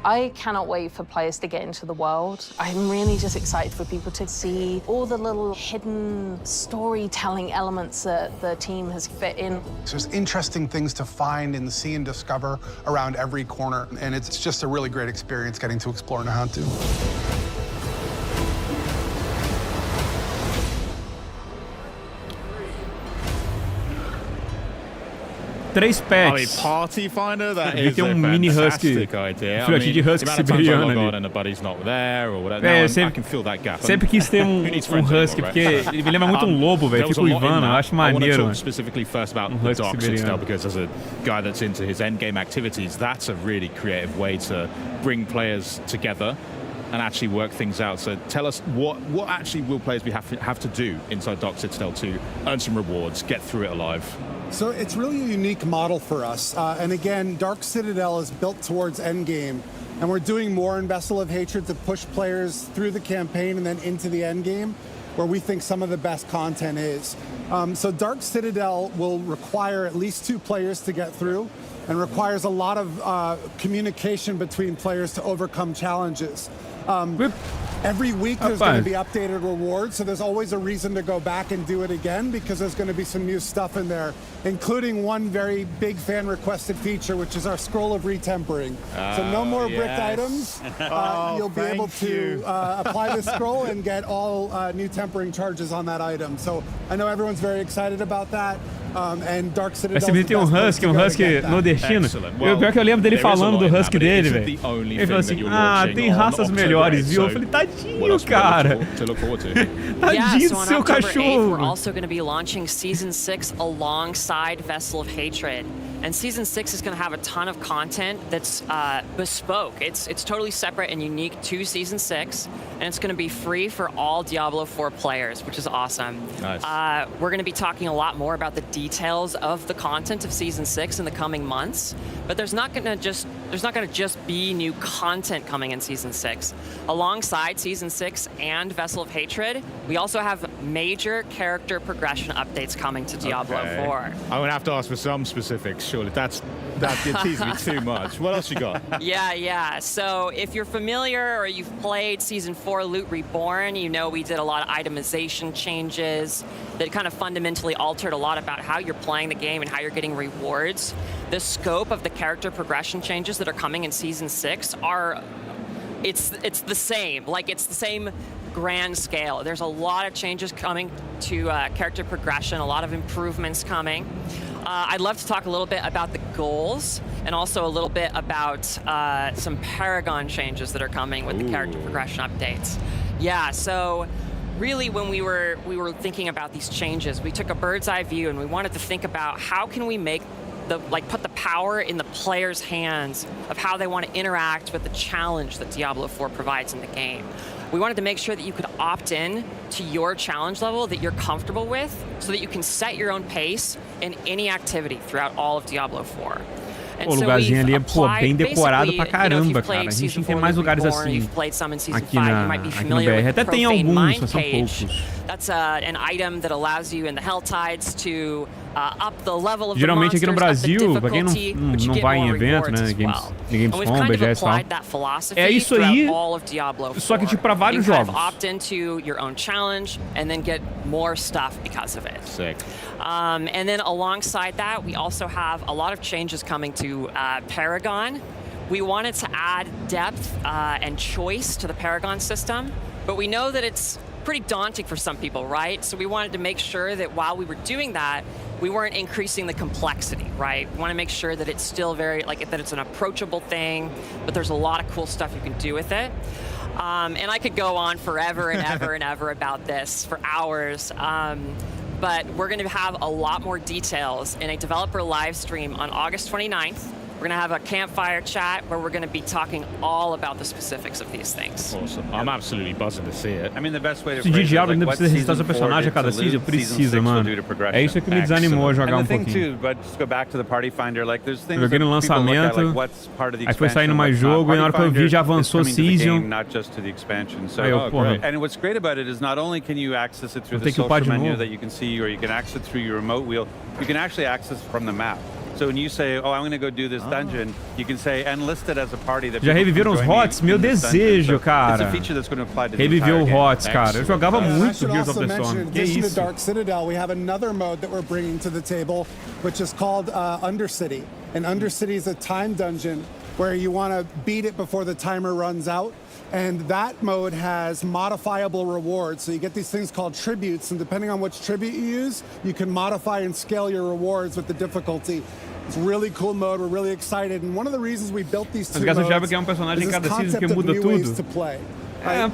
I cannot wait for players to get into the world. I'm really just excited for people to see all the little hidden storytelling elements that the team has fit in. There's interesting things to find and see and discover around every corner, and it's just a really great experience getting to explore Nahantu. 3 pets. I mean, Party Finder, that is a mini fantastic idea. I mean, de husky siberiano ali. And the buddy's not there or whatever. I can fill that gap. Sempre quis ter husky, porque ele me lembra muito lobo, velho. Tipo o Ivana, eu acho maneiro. I want to talk specifically first about the Dark Citadel, because as a guy that's into his endgame activities, that's a really creative way to bring players together and actually work things out. So tell us, what actually will players have to do inside Dark Citadel to earn some rewards, get through it alive? So it's really a unique model for us. And again, Dark Citadel is built towards endgame, And we're doing more in Vessel of Hatred to push players through the campaign and then into the end game, where we think some of the best content is. So Dark Citadel will require at least 2 players to get through, and requires a lot of communication between players to overcome challenges. Every week there's going to be updated rewards, so there's always a reason to go back and do it again, because there's going to be some new stuff in there, including one very big fan requested feature, which is our scroll of retempering. So no more brick items. You'll be able to apply the scroll and get all new tempering charges on that item. So I know everyone's very excited about that. And Dark Citadel. Esse vídeo tem um husky nordestino. O pior que eu lembro dele falando do husky dele, velho. Ele falou assim, tem raças melhores, viu? Eu falei, tadinho, cara. Tadinho do seu cachorro. We're also going to be launching Season 6 alongside Vessel of Hatred. And Season 6 is going to have a ton of content that's bespoke. It's totally separate and unique to Season 6, and it's going to be free for all Diablo 4 players, which is awesome. Nice. We're going to be talking a lot more about the details of the content of Season 6 in the coming months, but there's not going to just be new content coming in Season 6. Alongside Season 6 and Vessel of Hatred, we also have major character progression updates coming to Diablo 4. I'm going to have to ask for some specifics, surely. That teases me too much. What else you got? Yeah. So if you're familiar or you've played Season 4 Loot Reborn, you know we did a lot of itemization changes that kind of fundamentally altered a lot about how you're playing the game and how you're getting rewards. The scope of the character progression changes that are coming in Season 6 are... It's the same. Like, it's the same grand scale. There's a lot of changes coming to character progression, a lot of improvements coming. I'd love to talk a little bit about the goals and also a little bit about some Paragon changes that are coming with the character progression updates. Yeah, so really when we were thinking about these changes, we took a bird's eye view and we wanted to think about how can we make put the power in the player's hands of how they want to interact with the challenge that Diablo 4 provides in the game. We wanted to make sure that you could opt in to your challenge level that you're comfortable with so that you can set your own pace in any activity throughout all of Diablo 4. O lugarzinho ali é bem decorado pra caramba, cara. A gente tem mais lugares assim aqui no BR. Até tem alguns, mas são poucos. That's an item that allows you in the Helltides to up the level of Geralmente aqui no Brasil, pra quem não vai em evento, né, Gamescom, BGS e tal, é isso aí, só que tipo pra vários jogos. Opt into your own challenge and then get more stuff because of it. Sick. And then alongside that, we also have a lot of changes coming to Paragon. We wanted to add depth and choice to the Paragon system, but we know that it's pretty daunting for some people, right? So we wanted to make sure that while we were doing that, we weren't increasing the complexity, right? We want to make sure that it's still very, that it's an approachable thing, but there's a lot of cool stuff you can do with it. And I could go on forever and ever and ever about this for hours. But we're going to have a lot more details in a developer live stream on August 29th. We're going to have a campfire chat where we're going to be talking all about the specifics of these things. Awesome. I'm absolutely buzzing to see it. I mean, the best way to Se de Diablo ainda precisa recitar seu personagem a cada season, precisa, mano. É isso que me desanimou a jogar um pouquinho. Joguei no lançamento, aí foi saindo mais jogo, e na hora que eu vi já avançou season. Aí eu, porra. And what's great about it is not only can you access it through the Vou ter que upar social de menu novo. that you can see, or you can access it through your remote wheel, you can actually access from the map. So when you say, oh, I'm going to go do this dungeon, you can say, and list it as a party that Já reviveram os HOTS? Meu desejo, cara. It's a feature that's going to apply to the Reviver entire o game. HOTS, cara. Eu jogava muito Gears of Also the mention, Storm. in Que addition to isso? Dark Citadel, we have another mode that we're bringing to the table, which is called Undercity. And Undercity is a time dungeon where you want to beat it before the timer runs out. And that mode has modifiable rewards. So you get these things called tributes, and depending on which tribute you use, you can modify and scale your rewards with the difficulty. It's a really cool mode. We're really excited. And one of the reasons we built these two modes Diablo que é personagem is em cada this season que concept of muda new ways tudo. to play.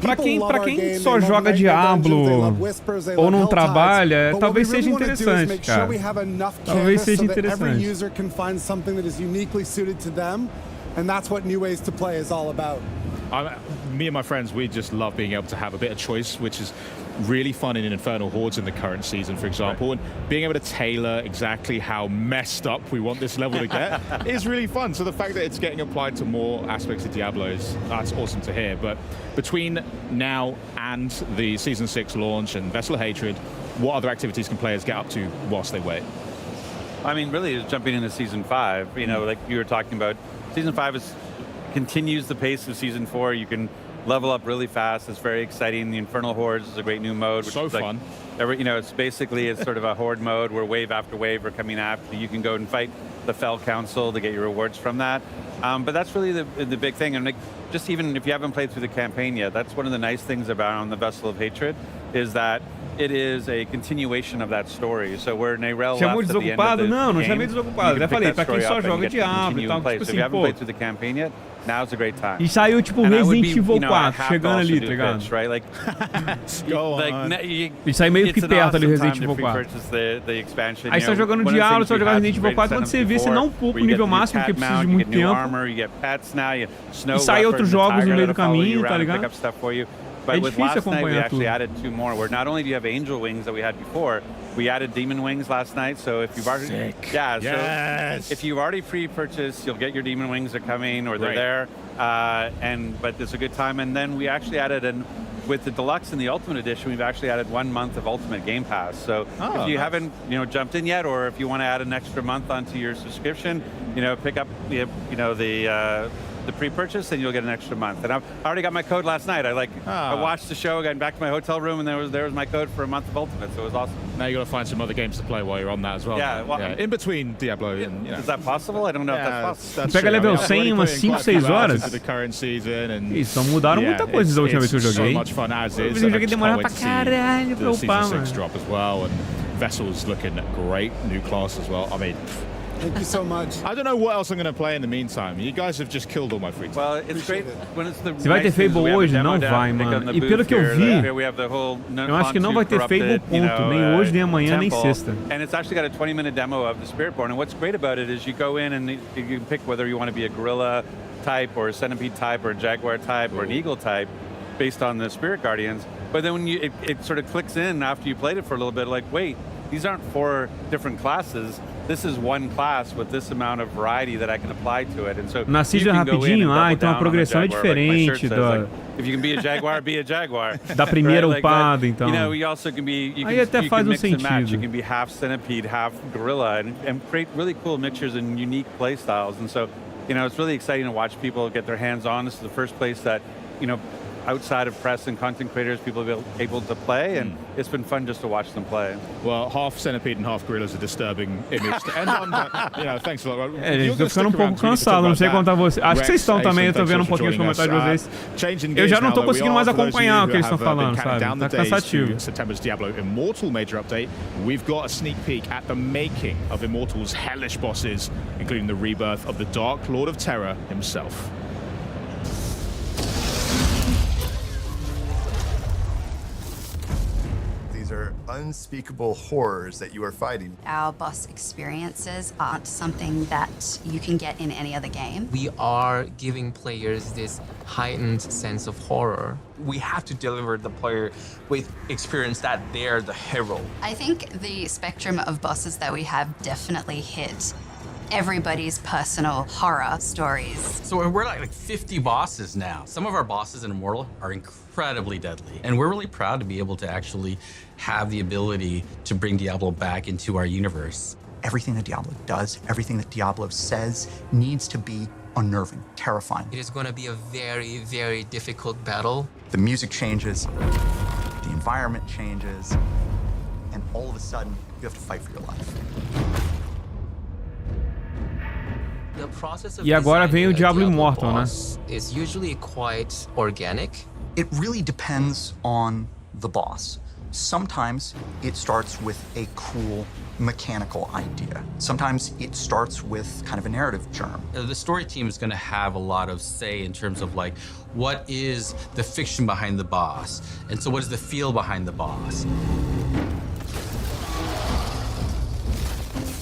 Pra quem só joga Diablo ou não trabalha, talvez seja interessante, cara. Talvez seja interessante. User can find something that is uniquely suited to them, and that's what New Ways to Play is all about. Me and my friends, we just love being able to have a bit of choice, which is really fun in Infernal Hordes in the current season, for example, and being able to tailor exactly how messed up we want this level to get is really fun. So the fact that it's getting applied to more aspects of Diablo that's awesome to hear. But between now and the Season 6 launch and Vessel of Hatred, what other activities can players get up to whilst they wait? I mean, really, it's jumping into Season 5. You know, like you were talking about, Season 5 continues the pace of Season 4. You can level up really fast. It's very exciting. The Infernal Hordes is a great new mode. Which is fun. You know, it's sort of a horde mode where wave after wave are coming after you. You can go and fight the Fell Council to get your rewards from that. But that's really the big thing. And like, just even if you haven't played through the campaign yet, that's one of the nice things about on the Vessel of Hatred is that it is a continuation of that story. So where Neyrelle chamou left de at the end of the desocupado? Não, não game, chamei de desocupado. you Já can falei, pick pra that quem story só up and joga get to Diablo continue e tal, and play. tipo So if you assim, haven't pô. played through the campaign yet, now's a great time. E saiu tipo And I would Resident Evil 4 I have to chegando also ali, do tá ligado? pitch, right? Like, E sai meio que it's an perto ali awesome Resident time Evil to 4. pre-purchase the expansion. Aí You você tá know, jogando one of the Diablo, things você tá we jogando had Resident Evil great 4, quando você vê, incentives você não before, poupa o where you nível get the máximo, porque cat precisa de mount, you muito get new tempo. armor, you get pets now, you snow E sai outros jogos no meio do that'll follow caminho, you tá around and ligado? pick up stuff for you. É But with difícil last night, we acompanhar actually tudo. added 2 more, where not only do you have angel wings that we had before, we added demon wings last night. So if you've already, so if you've already pre-purchased, you'll get your demon wings are coming or they're there. But it's a good time. And then we actually added with the deluxe and the ultimate edition, we've actually added 1 month of ultimate game pass. So if you haven't, jumped in yet, or if you want to add an extra month onto your subscription, pick up the pre-purchase, and you'll get an extra month. And I already got my code last night. I watched the show, got back to my hotel room, and there was my code for a month of Ultimate, so it was awesome. Now you got to find some other games to play while you're on that as well. Yeah, well, in between Diablo and, Is that possible? I don't know if that's possible. Pega level 100 umas 5, 6 horas. Isso, não mudaram muita coisa da última vez que eu joguei. So much fun as is. Eu joguei demorava pra caralho pra the upar, Season mano. 6 drop as well, and Vessel's looking great, new class as well. I mean, thank you so much. I don't know what else I'm going to play in the meantime. You guys have just killed all my free time. Well, it's great when it's the Se vai ter Fable hoje? Não vai, mano. E pelo que eu vi, eu acho que não vai ter Fable ponto, nem hoje, nem amanhã, nem sexta. And it's actually got a 20-minute demo of the Spiritborn. And what's great about it is you go in and you can pick whether you want to be a gorilla type or a centipede type or a jaguar type or an eagle type based on the Spirit Guardians. But then when it sort of clicks in after you played it for a little bit, like, wait, these aren't 4 different classes. This is one class with this amount of variety that I can apply to it. And so Na Season rapidinho, então a progressão é diferente if you can be a jaguar, be a jaguar. da primeira upada, então. You also can be, Aí até faz mix and match. You sentido. can be half centipede, half gorilla, and create really cool mixtures and unique play styles. And so, it's really exciting to watch people get their hands on. This is the first place that, outside of press and content creators, people have been able to play, and it's been fun just to watch them play. Well, half centipede and half gorilla is a disturbing image to end on, but, thanks a lot. Gente, tô ficando um pouco cansado, não sei contar vocês. Acho que vocês estão também, eu tô vendo um pouquinho os comentários de vocês. Eu já não tô conseguindo mais acompanhar o que eles estão falando, sabe? Tá cansativo. September's Diablo Immortal major update. We've got a sneak peek at the making of Immortal's hellish bosses, including the rebirth of the Dark Lord of Terror himself. Are unspeakable horrors that you are fighting. Our boss experiences aren't something that you can get in any other game. We are giving players this heightened sense of horror. We have to deliver the player with experience that they're the hero. I think the spectrum of bosses that we have definitely hit everybody's personal horror stories. So we're like 50 bosses now. Some of our bosses in Immortal are incredibly deadly. And we're really proud to be able to actually have the ability to bring Diablo back into our universe. Everything that Diablo does, everything that Diablo says needs to be unnerving, terrifying. It is going to be a very, very difficult battle. The music changes, the environment changes, and all of a sudden, you have to fight for your life. E agora vem o Diablo Immortal, né? It's usually quite organic. It really depends on the boss. Sometimes it starts with a cool mechanical idea. Sometimes it starts with kind of a narrative germ. The story team is going to have a lot of say in terms of like, what is the fiction behind the boss? And so what is the feel behind the boss?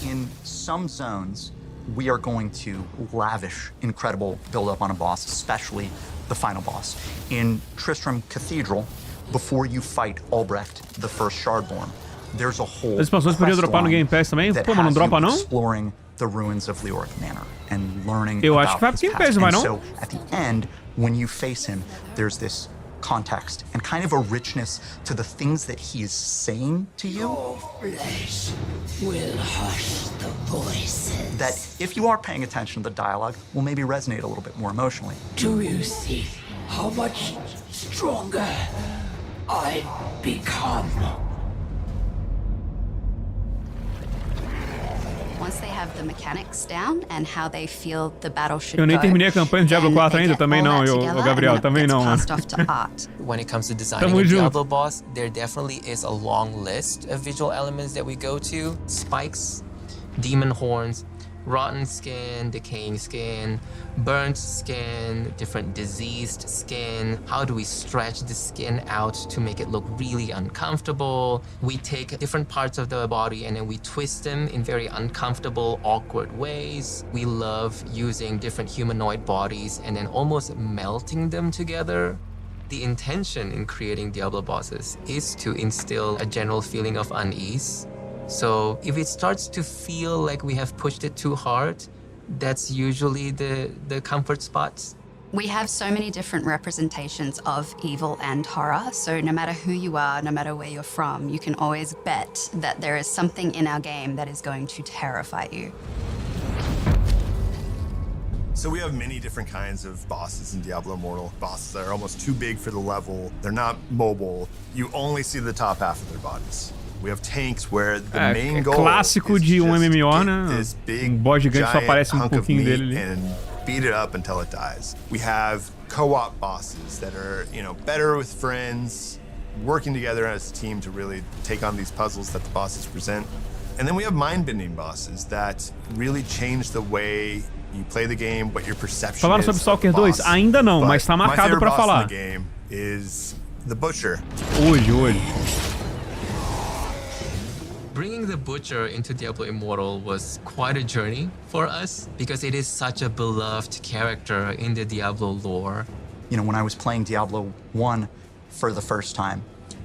In some zones, we are going to lavish incredible build-up on a boss, especially the final boss. In Tristram Cathedral, before you fight Albrecht, the first Shardborn, there's a whole As expansões podiam dropar no Game Pass também? Pô, mas não dropa não? Exploring the ruins of Leoric Manor and learning Eu acho que vai pro Game Pass, vai não? So at the end, when you face him, there's this context and kind of a richness to the things that he is saying to you. Your flesh will hush the voices. That if you are paying attention to the dialogue, will maybe resonate a little bit more emotionally. Do you see how much stronger I've become? Once they have the mechanics down and how they feel the battle should Eu nem go, terminei a campanha do Diablo 4 ainda, também não, Gabriel, também não, mano. When it comes to designing a Diablo boss, there definitely is a long list of visual elements that we go to. Spikes, demon horns, rotten skin, decaying skin, burnt skin, different diseased skin. How do we stretch the skin out to make it look really uncomfortable? We take different parts of the body and then we twist them in very uncomfortable, awkward ways. We love using different humanoid bodies and then almost melting them together. The intention in creating Diablo bosses is to instill a general feeling of unease. So if it starts to feel like we have pushed it too hard, that's usually the comfort spots. We have so many different representations of evil and horror, so no matter who you are, no matter where you're from, you can always bet that there is something in our game that is going to terrify you. So we have many different kinds of bosses in Diablo Immortal. Bosses that are almost too big for the level. They're not mobile. You only see the top half of their bodies. We have tanks where the main goal clássico is de MMO, né? This big, boss gigante só aparece hunk of pouquinho meat dele ali. And beat it up until it dies. We have co-op bosses that are, better with friends, working together as a team to really take on these puzzles that the bosses present. And then we have mind-bending bosses that really change the way you play the game, what your perception Falaram is sobre Stalker 2? Ainda não, mas tá marcado pra falar. My favorite boss in the game is the Butcher. Hoje. Bringing the Butcher into Diablo Immortal was quite a journey for us because it is such a beloved character in the Diablo lore. When I was playing Diablo 1 for the first time,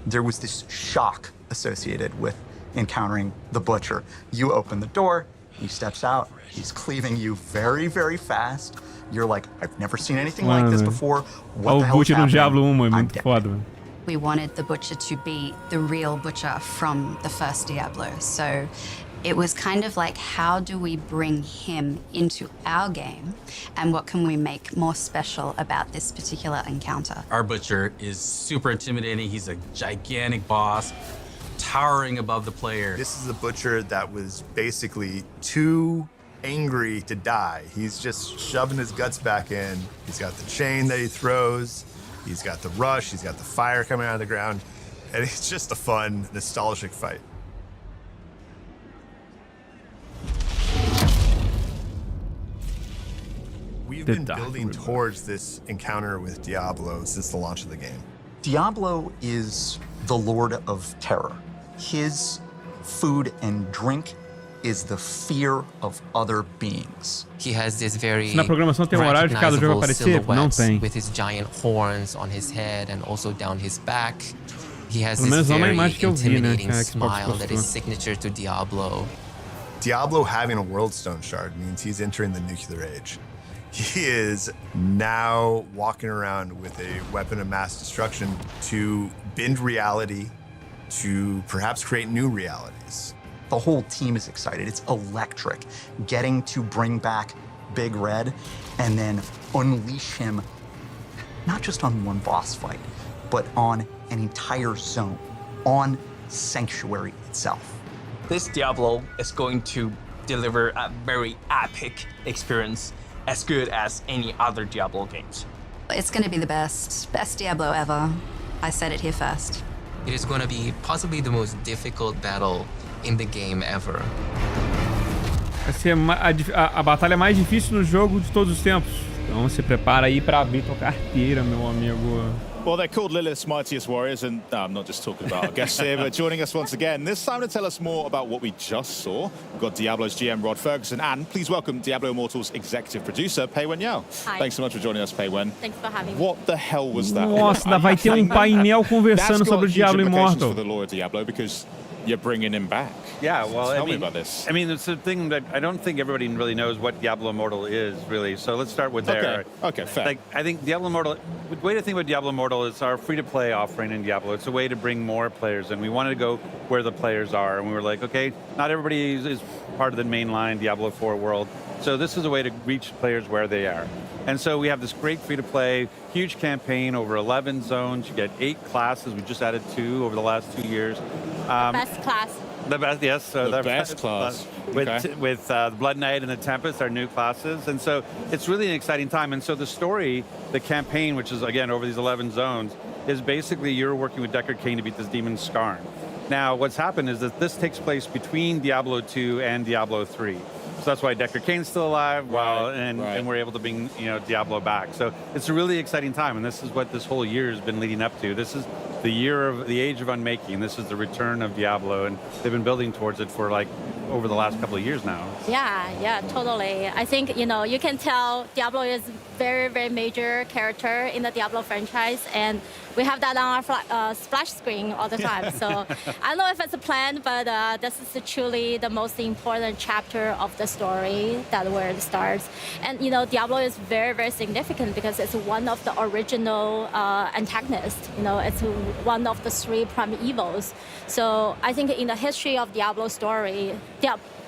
there was this shock associated with encountering the Butcher. You open the door, he steps out, he's cleaving you very, very fast. You're like, I've never seen anything like this before. What the hell is happening? Diablo 1 é muito foda, mano. We wanted the Butcher to be the real Butcher from the first Diablo. So it was kind of like, how do we bring him into our game? And what can we make more special about this particular encounter? Our Butcher is super intimidating. He's a gigantic boss, towering above the player. This is a Butcher that was basically too angry to die. He's just shoving his guts back in. He's got the chain that he throws. He's got the rush, he's got the fire coming out of the ground, and it's just a fun, nostalgic fight. We've been building towards this encounter with Diablo since the launch of the game. Diablo is the Lord of Terror. His food and drink is the fear of other beings. He has this very Na programação tem um horário de cada jogo aparecer? Não tem. With his giant horns on his head and also down his back. He has Pelo this menos very imagem que eu vi, né, intimidating smile that is signature to Diablo. Diablo having a World Stone shard means he's entering the nuclear age. He is now walking around with a weapon of mass destruction to bend reality, to perhaps create new realities. The whole team is excited. It's electric. Getting to bring back Big Red and then unleash him, not just on one boss fight, but on an entire zone, on Sanctuary itself. This Diablo is going to deliver a very epic experience, as good as any other Diablo games. It's going to be the best Diablo ever. I said it here first. It is going to be possibly the most difficult battle in the game ever. Vai ser a batalha mais difícil no jogo de todos os tempos. Então se prepara aí pra abrir tua carteira, meu amigo. Well, they're called Lilith's Mightiest Warriors, and I'm not just talking about our guests here, but joining us once again, this time to tell us more about what we just saw. We've got Diablo's GM, Rod Ferguson, and please welcome Diablo Immortal's executive producer, Pei Wen Yao. Hi. Thanks so much for joining us, Pei Wen. Thanks for having me. What the hell was that? Nossa, vai ter painel conversando sobre o Diablo Immortal. For the lore of Diablo, because you're bringing him back. Yeah, well, Tell me about this. I mean, it's a thing that I don't think everybody really knows what Diablo Immortal is, really. So let's start with there. Okay, fair. Like, I think Diablo Immortal, the way to think about Diablo Immortal is our free-to-play offering in Diablo. It's a way to bring more players in. We wanted to go where the players are, and we were like, okay, not everybody is part of the mainline Diablo 4 world. So this is a way to reach players where they are. And so we have this great free-to-play, huge campaign, over 11 zones. You get 8 classes. We just added 2 over the last 2 years. Best class. The best, yes. So the best class. With the Blood Knight and the Tempest, our new classes. And so it's really an exciting time. And so the story, the campaign, which is, again, over these 11 zones, is basically you're working with Deckard Cain to beat this demon Skarn. Now, what's happened is that this takes place between Diablo 2 and Diablo 3. So that's why Deckard Cain's still alive, and we're able to bring Diablo back. So it's a really exciting time, and this is what this whole year has been leading up to. This is the year of the Age of Unmaking. This is the return of Diablo, and they've been building towards it for like over the last couple of years now. Yeah, totally. I think, you can tell Diablo is very, very major character in the Diablo franchise, and we have that on our splash screen all the time. So I don't know if it's a plan, but this is truly the most important chapter of the story, that where it starts. And, Diablo is very, very significant because it's one of the original antagonists. It's one of the 3 prime evils. So I think in the history of Diablo story,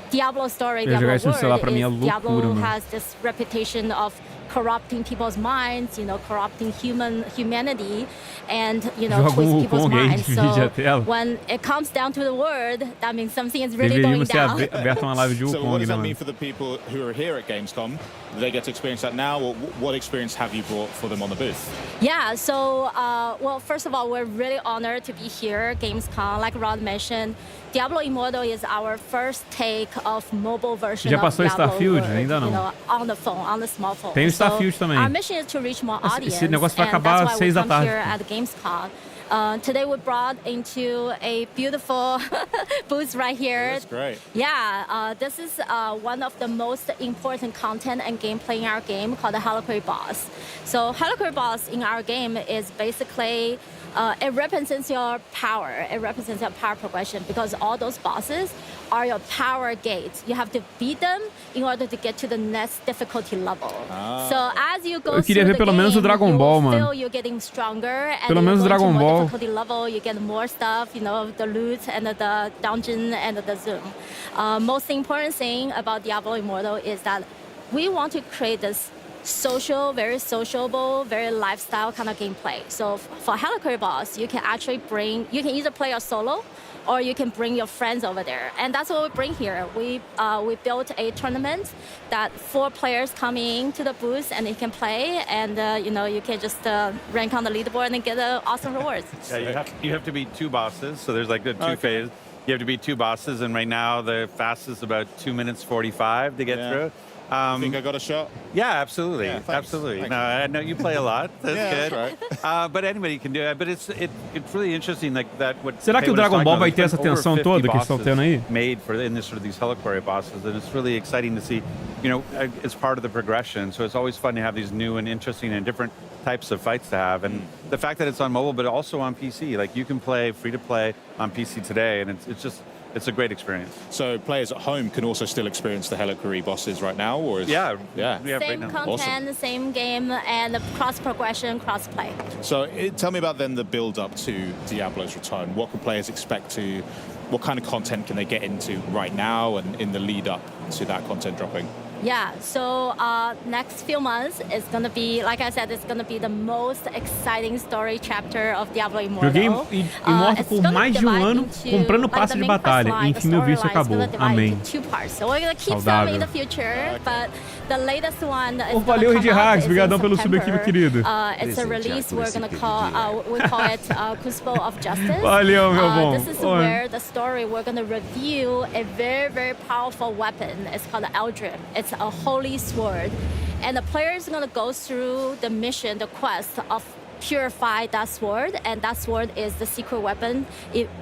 Diablo world, Diablo has this reputation of corrupting people's minds, corrupting humanity, and twist people's minds. So when it comes down to the word, that means something is really going down. So what does that mean for the people who are here at Gamescom? Do they get to experience that now, or what experience have you brought for them on the booth? Yeah, so, well, first of all, we're really honored to be here at Gamescom. Like Rod mentioned, Diablo Immortal is our first take of mobile version Já of passou Diablo Starfield? World, Ainda não. On the phone, on the small phone. Tem o Starfield também. Our mission is to reach more audience, Esse negócio vai and acabar that's às why we 6 da come tarde. here at Gamescom. Today we brought into a beautiful booth right here. That's great. Yeah, this is one of the most important content and gameplay in our game called the Heliquary Boss. So Heliquary Boss in our game is basically, it represents your power. It represents your power progression because all those bosses are your power gates. You have to beat them in order to get to the next difficulty level. So as you go Eu queria through ver the pelo menos o game, Dragon you Ball, will mano. feel you're getting stronger, and Pelo you menos go Dragon into more Ball. difficulty level, you get more stuff, the loot and the dungeon and the zoom. Most important thing about Diablo Immortal is that we want to create this social, very sociable, very lifestyle kind of gameplay. So for Heliquary Boss, you can actually you can either play a solo, or you can bring your friends over there. And that's what we bring here. We built a tournament that 4 players come in to the booth and they can play, and you can just rank on the leaderboard and get awesome rewards. Yeah, you have to beat 2 bosses, so there's like the 2 phases. You have to beat 2 bosses, and right now the fastest is about 2 minutes 45 to get through. Think I got a shot? Yeah, absolutely. Yeah, thanks. Absolutely. Thanks. No, I know you play a lot. That's Yeah, good. that's right. But anybody can do it. But it's really interesting that what Será que o Dragon Ball vai ter essa tensão toda que eles estão tendo aí? Made for in this sort of these Heliquary bosses, and it's really exciting to see. It's part of the progression. So it's always fun to have these new and interesting and different types of fights to have, and the fact that it's on mobile but also on PC. Like you can play free to play on PC today, and it's a great experience. So players at home can also still experience the Heliquary bosses right now, or is yeah same right now. content, same game, and cross progression, cross play. So tell me about then the build up to Diablo's return. What can players expect to? What kind of content can they get into right now and in the lead up to that content dropping? Yeah, so next few months is going to be, like I said, it's going to be the most exciting story chapter of Diablo Immortal. Joguei Immortal por mais de ano comprando passe de batalha. Enfim, meu vício acabou. Amém. So we're going to keep some in the future, but the latest one is valeu, Red Hags. Obrigadão pelo sub aqui, meu querido. It's a release we call it Crucible of Justice. Valeu, meu bom. This is where the story, we're going to review a very, very powerful weapon. It's called the Eldrim. It's a holy sword. And the player is going to go through the mission, the quest of purify that sword, and that sword is the secret weapon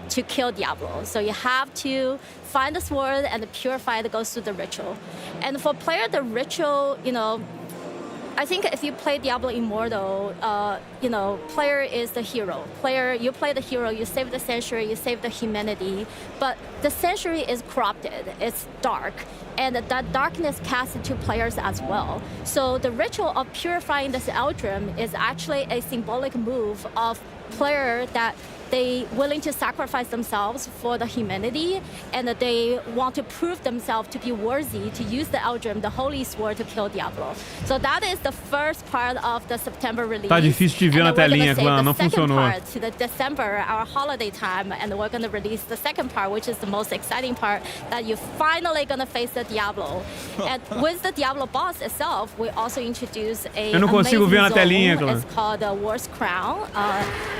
to kill Diablo. So you have to find the sword and purify it, goes through the ritual. And for player, the ritual, you know, I think if you play Diablo Immortal, you know, player is the hero. Player, you play the hero, you save the sanctuary, you save the humanity, but the sanctuary is corrupted, it's dark, and that darkness casts into players as well. So the ritual of purifying this Eldrim is actually a symbolic move of player that they willing to sacrifice themselves for the humanity, and that they want to prove themselves to be worthy to use the Eldrim, the holy sword, to kill Diablo. So that is the first part of the September release. Tá difícil de ver na telinha, Clã, não funcionou. Part to the December, our holiday time, and we're going to release the second part, which is the most exciting part, that you're finally going to face the Diablo. And with the Diablo boss itself, we also introduce a Eu não consigo ver na telinha, Clã. It's called the War's Crown.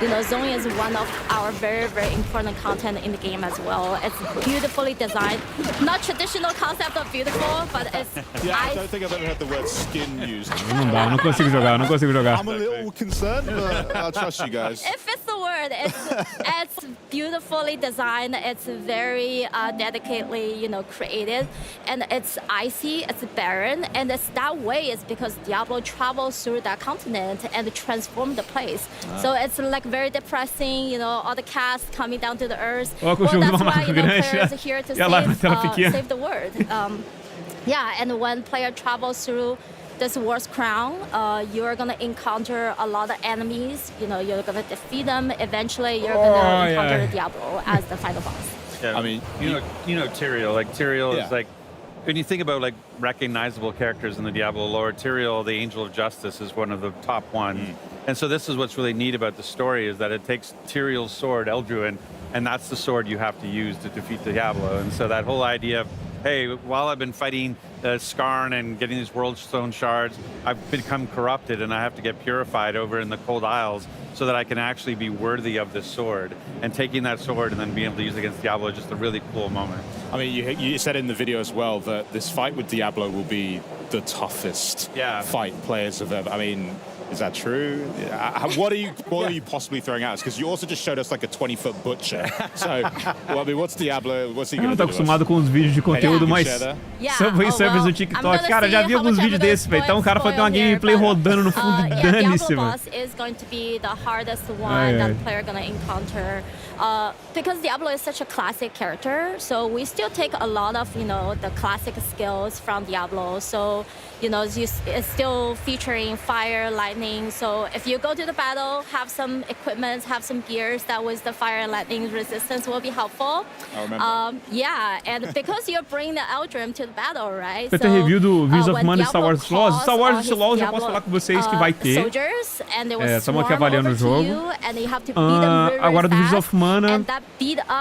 You know, zone is one of our very, very important content in the game as well. It's beautifully designed. Not traditional concept of beautiful, but it's... Yeah, I don't think I've ever heard the word skin used. Não dá, não consigo jogar, não consigo jogar. I'm a little concerned, but I'll trust you guys. It fits the word. It's beautifully designed. It's very dedicatedly, you know, created, and it's icy. It's barren, and it's that way is because Diablo travels through that continent and transforms the place. So it's like very depressing. You know, all the cast coming down to the earth. Well, that's why, you know, players are here to save the world. Yeah, and when player travels through this War's Crown, you're gonna encounter a lot of enemies. You know, you're gonna defeat them. Eventually, you're gonna encounter Diablo as the final boss. Yeah, I mean, you know Tyrael. Like Tyrael is like, when you think about like recognizable characters in the Diablo lore, Tyrael, the Angel of Justice, is one of the top ones. And so this is what's really neat about the story, is that it takes Tyrael's sword, Eldruin, and that's the sword you have to use to defeat Diablo. And so that whole idea of, hey, while I've been fighting Skarn and getting these World Stone shards, I've become corrupted and I have to get purified over in the Cold Isles so that I can actually be worthy of this sword. And taking that sword and then being able to use it against Diablo is just a really cool moment. I mean, you said in the video as well that this fight with Diablo will be the toughest fight players have ever. I mean, is that true? What are you possibly throwing at us? Because you also just showed us like a 20-foot butcher. So, well, I mean, what's Diablo? What's he going to do? Eu tô acostumado com os vídeos de conteúdo mais Subway Surfers no TikTok. Cara, já vi alguns vídeos desses, velho. Então o cara foi ter uma gameplay rodando no fundo e dane-se, mano. Boss is going to be the hardest one that player gonna encounter. Because Diablo is such a classic character, so we still take a lot of, you know, the classic skills from Diablo. So, you know, it's still featuring fire, lightning. So if you go to the battle, have some equipment, have some gears that with the fire and lightning resistance will be helpful. I remember. Yeah, and because you're bringing the Eldrim to the battle, right? Vai ter review do Visions of Mana e Star Wars Laws. Star Wars Laws já posso falar com vocês que vai ter. Soldiers, and they will estamos aqui avaliando o jogo. Agora do Visions of Mana,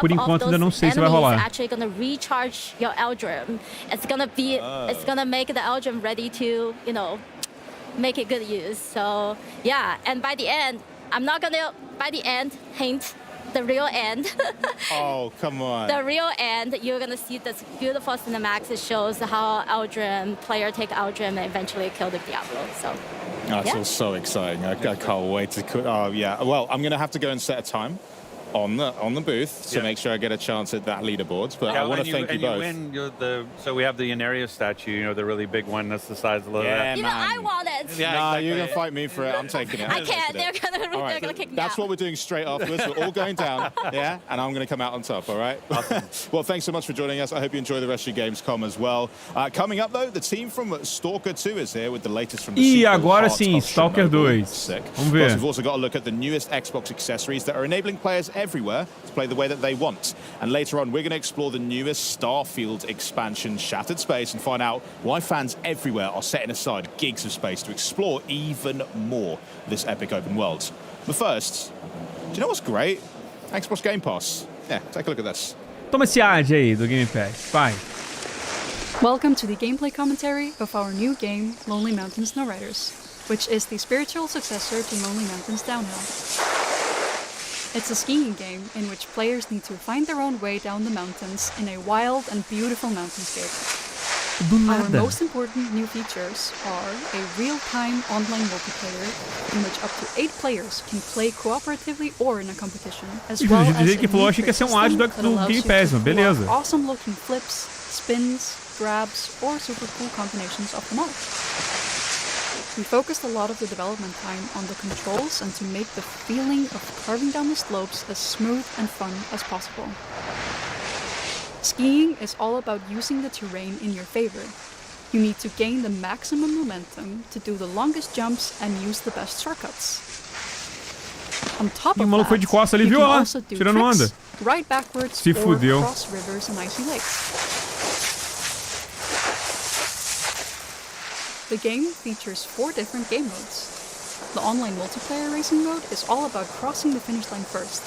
por enquanto ainda não sei se vai rolar. Actually gonna recharge your Eldrim. It's gonna make the Eldrim ready to, you know, make it good use. So yeah, and by the end, hint, the real end. Oh, come on. The real end, you're gonna see this beautiful cinematics. It shows how player take Eldrim and eventually kill the Diablo. So that's all so exciting. I can't wait to. Oh yeah. Well, I'm gonna have to go and set a time on the booth to make sure I get a chance at that leaderboard. But I want to thank you both. So we have the Inarius statue, you know, the really big one that's the size of the that. You know, I want it. Yeah, nah, you're going to fight me for it. I'm taking it. I can't. They're going to kick me That's out. what we're doing straight afterwards. We're all going down, and I'm going to come out on top, all right? Awesome. Well, thanks so much for joining us. I hope you enjoy the rest of your Gamescom as well. Coming up, though, the team from Stalker 2 is here with the latest from the E agora sim, Stalker 2. Vamos ver. We've also got a look at the newest Xbox accessories that are enabling players everywhere to play the way that they want. And later on, we're going to explore the newest Starfield expansion, Shattered Space, and find out why fans everywhere are setting aside gigs of space to explore even more of this epic open world. But first, do you know what's great? Xbox Game Pass. Yeah, take a look at this. Toma esse ad aí do Game Pass. Vai. Welcome to the gameplay commentary of our new game, Lonely Mountain Snowriders, which is the spiritual successor to Lonely Mountains Downhill. It's a skiing game in which players need to find their own way down the mountains in a wild and beautiful mountainscape. Do Our nada. most important new features are a real-time online multiplayer in which up to 8 players can play cooperatively or in a competition, as well as a Dizer que falou, new achei que ia ser um trick ad system that do allows Game you to Pass, mas pull beleza. off awesome-looking flips, spins, grabs, or super cool combinations of them all. We focused a lot of the development time on the controls and to make the feeling of carving down the slopes as smooth and fun as possible. Skiing is all about using the terrain in your favor. You need to gain the maximum momentum to do the longest jumps and use the best shortcuts. On top E o of maluco foi de that, costa ali, you viu? can Ó, also do tirando onda. tricks, ride backwards, Se or fudeu. cross rivers and icy lakes. The game features 4 different game modes. The online multiplayer racing mode is all about crossing the finish line first.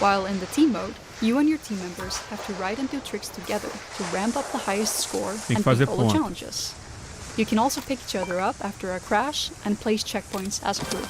While in the team mode, you and your team members have to ride and do tricks together to ramp up the highest score Tem que and fazer beat all the ponto. challenges. You can also pick each other up after a crash and place checkpoints as a group.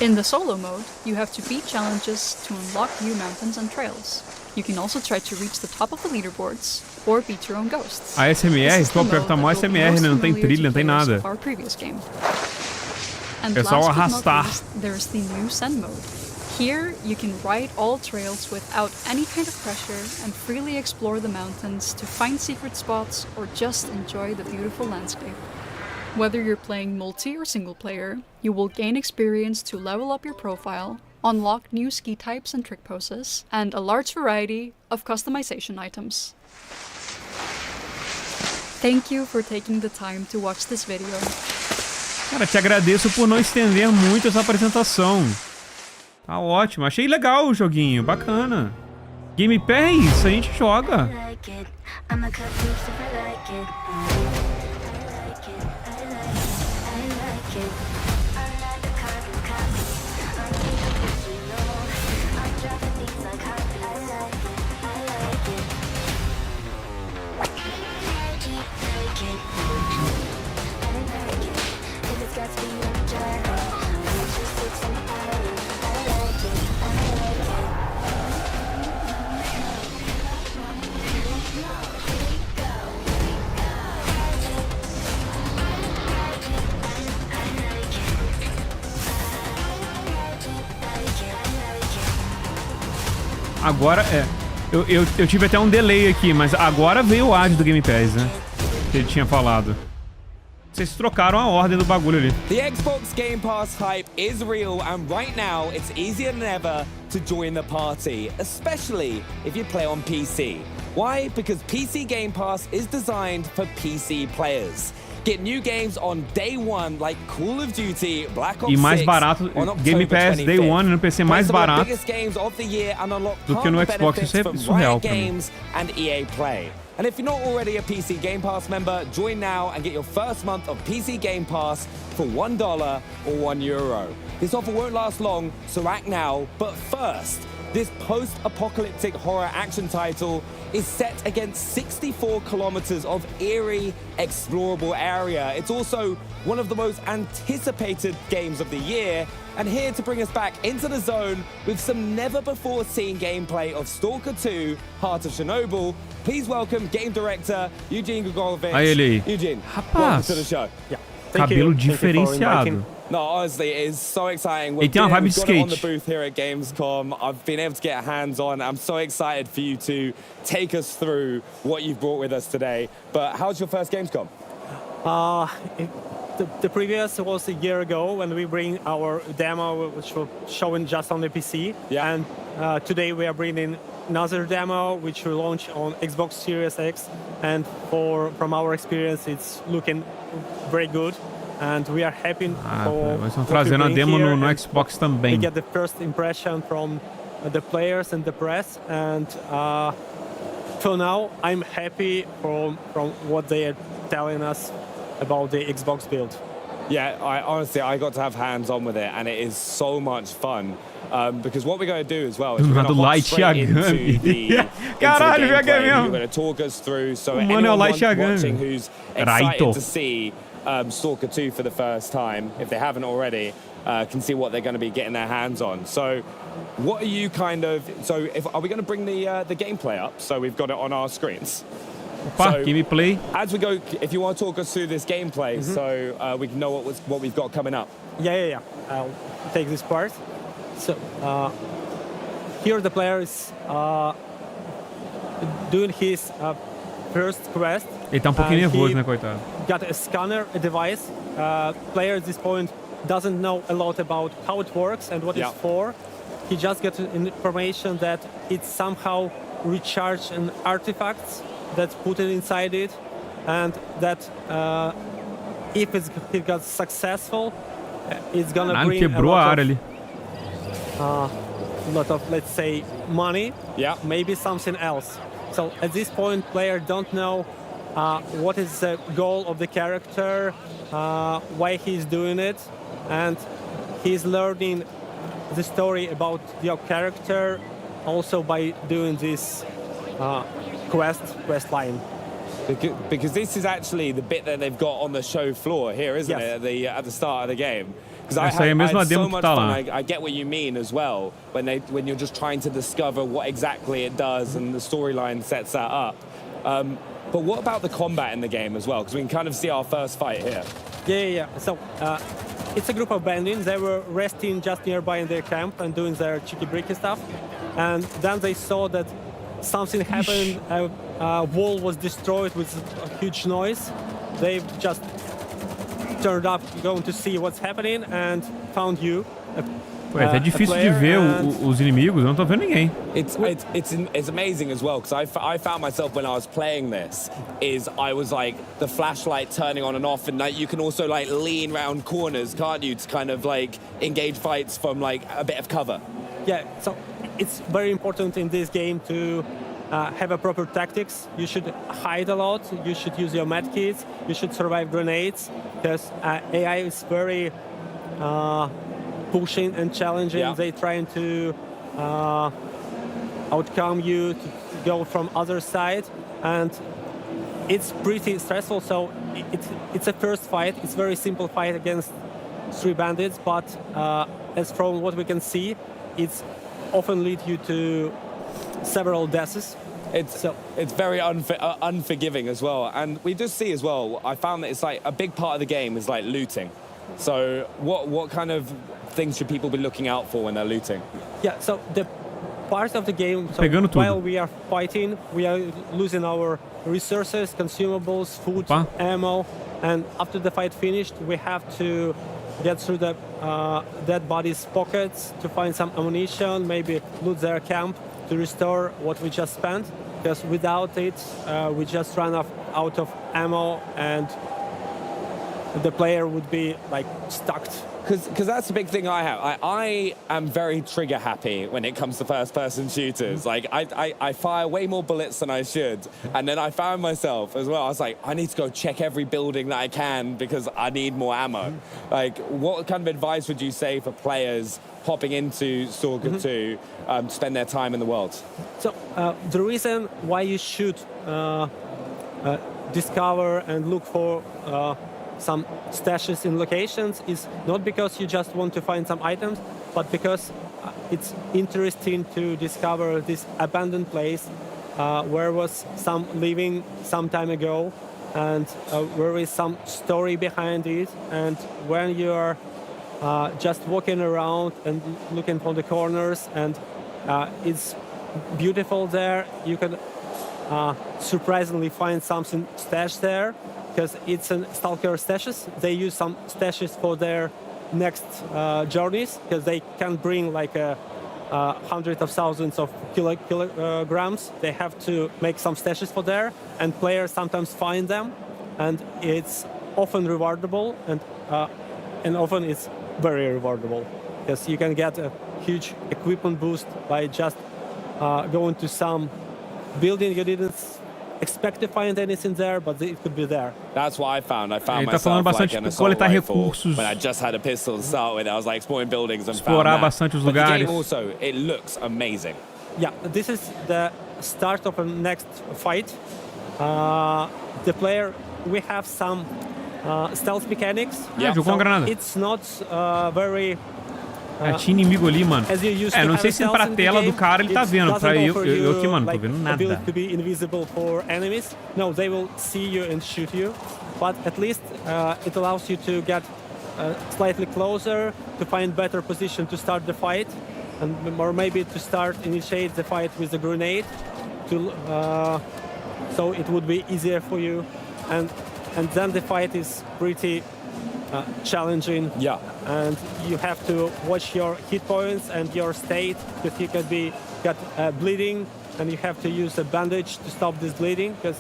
In the solo mode, you have to beat challenges to unlock new mountains and trails. You can also try to reach the top of the leaderboards, or beat your own ghosts. A SMR, pô, pior que tá mó SMR, né? Não tem trilha, não tem nada. Our previous game. And É só last but not arrastar. least, there's the new Send mode. Here, you can ride all trails without any kind of pressure and freely explore the mountains to find secret spots or just enjoy the beautiful landscape. Whether you're playing multi or single player, you will gain experience to level up your profile, unlock new ski types and trick poses, and a large variety of customization items. Thank you for taking the time to watch this video. Cara, te agradeço por não estender muito essa apresentação. Tá ótimo. Achei legal o joguinho. Bacana. Game Pass, a gente joga. Agora, eu tive até um delay aqui, mas agora veio o ad do Game Pass, né? Que ele tinha falado. Vocês trocaram a ordem do bagulho ali. The Xbox Game Pass hype is real, and right now it's easier than ever to join the party, especially if you play on PC. Why? Because PC Game Pass is designed for PC players. Get new games on day one like Call of Duty, Black Ops 6 E mais barato, on October Game Pass 25th. Day One no PC mais Play some of the barato biggest games of the year and unlock do que no partner Xbox. benefits Isso é from surreal Riot pra mim. Games and EA Play. And if you're not already a PC Game Pass member, join now and get your first month of PC Game Pass for $1 or €1. This offer won't last long, so act now. But first, this post-apocalyptic horror action title is set against 64 kilometers of eerie, explorable area. It's also one of the most anticipated games of the year, and here to bring us back into the zone with some never-before-seen gameplay of Stalker 2, Heart of Chernobyl, please welcome game director Eugene Gregorovic. Aí ele aí. Eugene, Rapaz, welcome to the show. Yeah. cabelo diferenciado. No, honestly, it is so exciting. Ele tem uma vibe de We've got it on the skate. booth here at Gamescom. I've been able to get hands on. I'm so excited for you to take us through what you've brought with us today. But how's your first Gamescom? The previous was a year ago when we bring our demo, which was shown just on the PC. Yeah. And today we are bringing another demo, which will launch on Xbox Series X. And from our experience, it's looking very good. And we are happy for Mas estão what we trazendo a bring demo here, no and Xbox we também. get the first impression from the players and the press. And till now, I'm happy from what they are telling us about the Xbox build. Yeah, I honestly got to have hands on with it, and it is so much fun. Because what we're going to do as well is we're going to hop Light straight into the Caralho, gameplay. mesmo. You're going to talk us through. So Mano, anyone Light Yagami. watching who's excited to see Stalker 2 for the first time, if they haven't already, can see what they're going to be getting their hands on. So what are you kind of... So are we going to bring the gameplay up? So we've got it on our screens. Opa, gameplay. As we go, if you want to talk us through this gameplay, so we can know what we've got coming up. Yeah. I'll take this part. So here the player is doing his first quest. Ele tá pouquinho nervoso, né, coitado? Got a scanner, a device. Player at this point doesn't know a lot about how it works and what it's for. He just gets information that it somehow recharged an artifacts that's put it inside it, and that if it got successful, it's gonna bring a lot of, let's say, money. Maybe something else. So at this point, player don't know what is the goal of the character, why he's doing it, and he's learning the story about your character also by doing this quest line. Because this is actually the bit that they've got on the show floor here, isn't it? At the start of the game. Because I had so much fun. I get what you mean as well when you're just trying to discover what exactly it does, and the storyline sets that up. But what about the combat in the game as well? Because we can kind of see our first fight here. Yeah. So it's a group of bandits. They were resting just nearby in their camp and doing their cheeky-breaky stuff. And then they saw that something happened. A wall was destroyed with a huge noise. They just turned up going to see what's happening and found you. Ué, é difícil de ver os inimigos, eu não tô vendo ninguém. It's amazing as well, because I found myself when I was playing this, I was like the flashlight turning on and off, and like you can also like lean around corners, can't you, to kind of like engage fights from like a bit of cover. Yeah, so it's very important in this game to have a proper tactics. You should hide a lot, you should use your medkits, you should survive grenades, because AI is very pushing and challenging. They trying to outcome you, to go from other side, and it's pretty stressful. So it's a first fight. It's very simple fight against 3 bandits, but as from what we can see, it's often lead you to several deaths. It's very unforgiving as well, and we just see as well. I found that it's like a big part of the game is like looting. So what kind of things should people be looking out for when they're looting? Yeah, so the part of the game, so while we are fighting, we are losing our resources, consumables, food, ammo, and after the fight finished, we have to get through the dead bodies' pockets to find some ammunition, maybe loot their camp to restore what we just spent, because without it, we just run out of ammo, and the player would be like stuck. Because that's the big thing I have. I am very trigger happy when it comes to first-person shooters. Like, I fire way more bullets than I should. And then I found myself as well, I was like, I need to go check every building that I can because I need more ammo. Like, what kind of advice would you say for players hopping into Stalker 2 to spend their time in the world? So, the reason why you should discover and look for some stashes in locations is not because you just want to find some items, but because it's interesting to discover this abandoned place where was some living some time ago, and where is some story behind it. And when you are just walking around and looking for the corners, and it's beautiful there, you can surprisingly find something stashed there, because it's a Stalker stashes. They use some stashes for their next journeys, because they can bring like hundreds of thousands of kilograms. They have to make some stashes for there, and players sometimes find them, and it's often rewardable, and often it's very rewardable, because you can get a huge equipment boost by just going to some building you didn't expect to find anything there, but it could be there. That's what I found. I found Ele tá falando myself bastante like an de assault coletar rifle recursos, when I just had a pistol to start with. I was like exploring buildings and found explorar that. bastante os But the lugares. game also, it looks amazing. Yeah, this is the start of a next fight. The player, we have some stealth mechanics. Jogou uma granada. It's not very. Tinha inimigo ali, mano. As you used to Não have sei se stealth pra in the tela do game, cara ele tá it vendo. Pra doesn't eu offer aqui, you, mano, tô like, vendo ability nada. to be invisible for enemies. No, they will see you and shoot you. But at least it allows you to get slightly closer, to find better position to start the fight, or maybe to initiate the fight with a grenade, so it would be easier for you. And then the fight is pretty challenging. Yeah. And you have to watch your hit points and your state, because you could get bleeding, and you have to use a bandage to stop this bleeding, because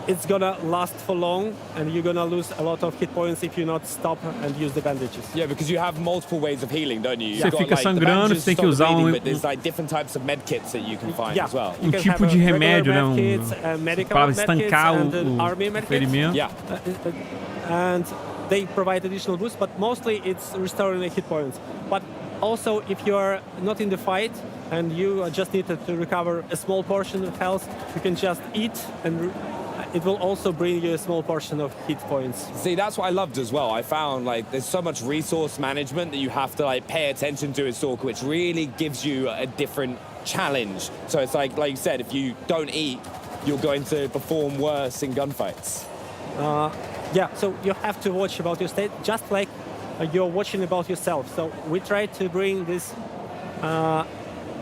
it's gonna last for long, and you're gonna lose a lot of hit points if you not stop and use the bandages. Yeah, because you have multiple ways of healing, don't you? Você fica sangrando, você tem que usar but there's like different types of med kits that you can find as well. Tipo de remédio, né? Para estancar o ferimento. Yeah. And they provide additional boosts, but mostly it's restoring the hit points. But also, if you are not in the fight and you just need to recover a small portion of health, you can just eat, and it will also bring you a small portion of hit points. See, that's what I loved as well. I found like there's so much resource management that you have to like pay attention to as Stalker, which really gives you a different challenge. So it's like you said, if you don't eat, you're going to perform worse in gunfights. Yeah, so you have to watch about your state, just like you're watching about yourself. So we try to bring this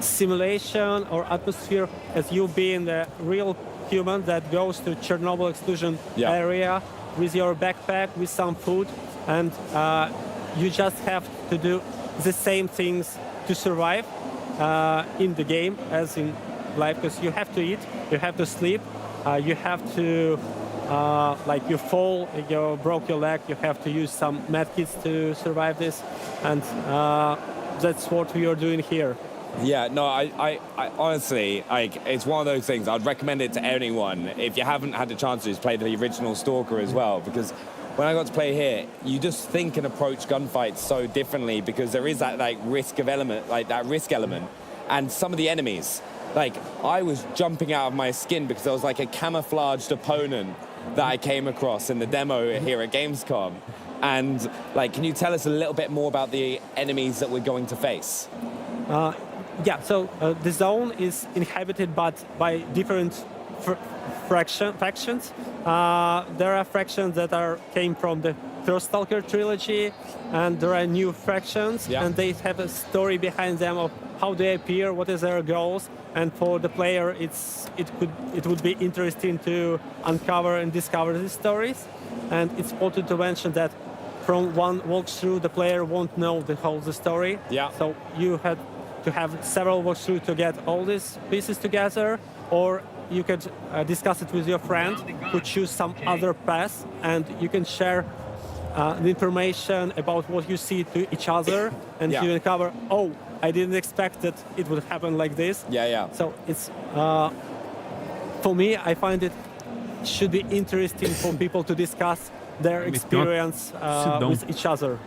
simulation or atmosphere as you being the real human that goes to Chernobyl exclusion area with your backpack, with some food, and you just have to do the same things to survive in the game as in life, because you have to eat, you have to sleep, you have to like you fall, you broke your leg, you have to use some medkits to survive this, and that's what we are doing here. Yeah, no, I honestly, like, it's one of those things. I'd recommend it to anyone. If you haven't had the chance to just play the original Stalker as well, because when I got to play here, you just think and approach gunfights so differently, because there is that like risk element, and some of the enemies, like I was jumping out of my skin because there was like a camouflaged opponent that I came across in the demo here at Gamescom. And like, can you tell us a little bit more about the enemies that we're going to face? Yeah, so the zone is inhabited by different factions. There are factions that came from the first Stalker trilogy, and there are new factions, and they have a story behind them of how they appear, what is their goals, and for the player, it would be interesting to uncover and discover these stories. And it's important to mention that from one walkthrough, the player won't know the whole story. Yeah. So you had to have several walkthroughs to get all these pieces together, or you could discuss it with your friend who choose some other path, and you can share the information about what you see to each other, and you uncover, oh, I didn't expect that it would happen like this. Yeah. So it's, for me, I find it should be interesting for people to discuss their experience with each other.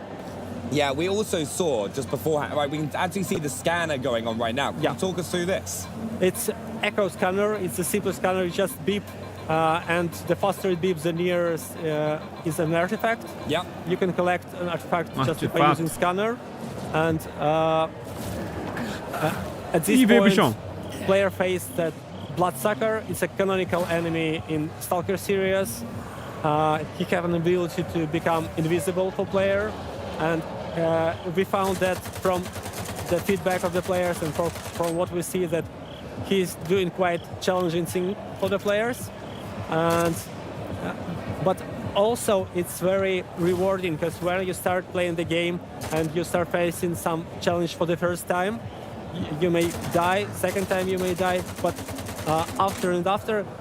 Yeah, we also saw just beforehand, right, we can actually see the scanner going on right now. Can you talk us through this? It's Echo Scanner. It's a simple scanner. You just beep, and the faster it beeps, the nearer is an artifact. Yeah. You can collect an artifact just by using scanner. And at this point, player faced that Bloodsucker. It's a canonical enemy in Stalker series. He has an ability to become invisible for player, and we found that from the feedback of the players and from what we see, that he's doing quite challenging thing for the players, and but also it's very rewarding, because when you start playing the game and you start facing some challenge for the first time, you may die, second time you may die, but after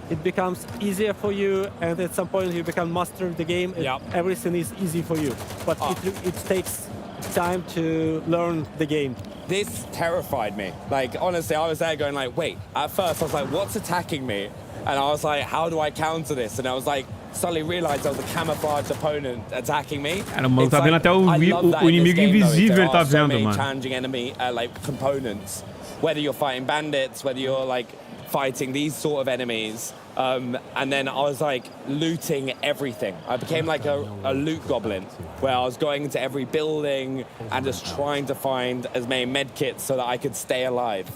it becomes easier for you, and at some point you become master of the game, and everything is easy for you, but it takes time to learn the game. This terrified me. Like, honestly, I was there going like, wait, at first I was like, what's attacking me? And I was like, how do I counter this? And I was like, suddenly realized there was a camouflaged opponent attacking me. Cara, o maluco tá vendo até o inimigo invisível, ele tá vendo, mano. Challenging enemy, like, components. Whether you're fighting bandits, whether you're, like, fighting these sort of enemies. And then I was like looting everything. I became like a loot goblin where I was going into every building and just trying to find as many med kits so that I could stay alive.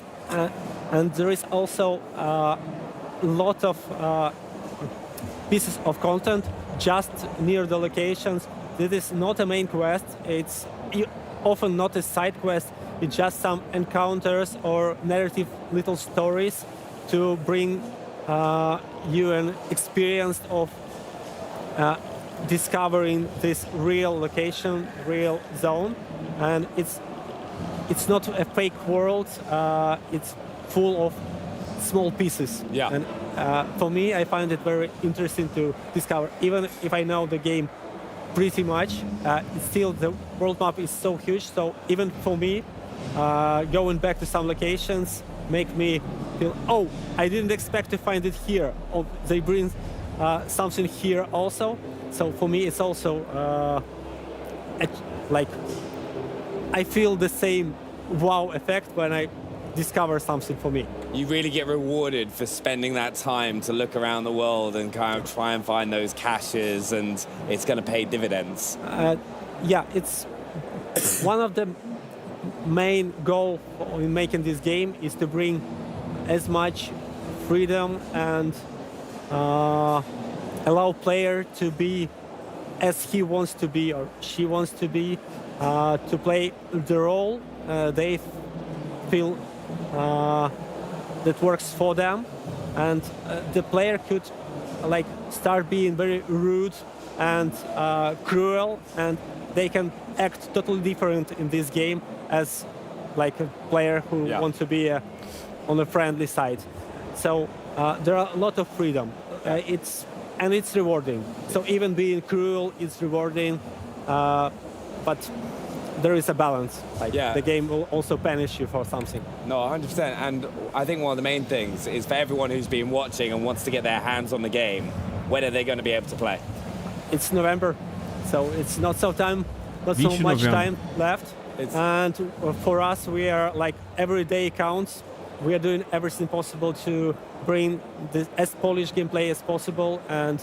And there is also a lot of pieces of content just near the locations. This is not a main quest. It's often not a side quest. It's just some encounters or narrative little stories to bring you an experience of discovering this real location, real zone, and it's not a fake world. It's full of small pieces. Yeah. And for me, I find it very interesting to discover. Even if I know the game pretty much, it's still the world map is so huge. So even for me, going back to some locations make me feel, oh, I didn't expect to find it here. Oh, they bring something here also. So for me, it's also like I feel the same wow effect when I discover something for me. You really get rewarded for spending that time to look around the world and kind of try and find those caches, and it's going to pay dividends. Yeah, it's one of the main goal in making this game is to bring as much freedom and allow player to be as he wants to be or she wants to be, to play the role they feel that works for them, and the player could like start being very rude and cruel, and they can act totally different in this game as like a player who wants to be on the friendly side. So there are a lot of freedom. It's rewarding. So even being cruel is rewarding, but there is a balance. Like the game will also punish you for something. No, 100%. And I think one of the main things is for everyone who's been watching and wants to get their hands on the game, when are they going to be able to play? It's November, so it's not so much time left. And for us, we are like every day counts. We are doing everything possible to bring as polished gameplay as possible, and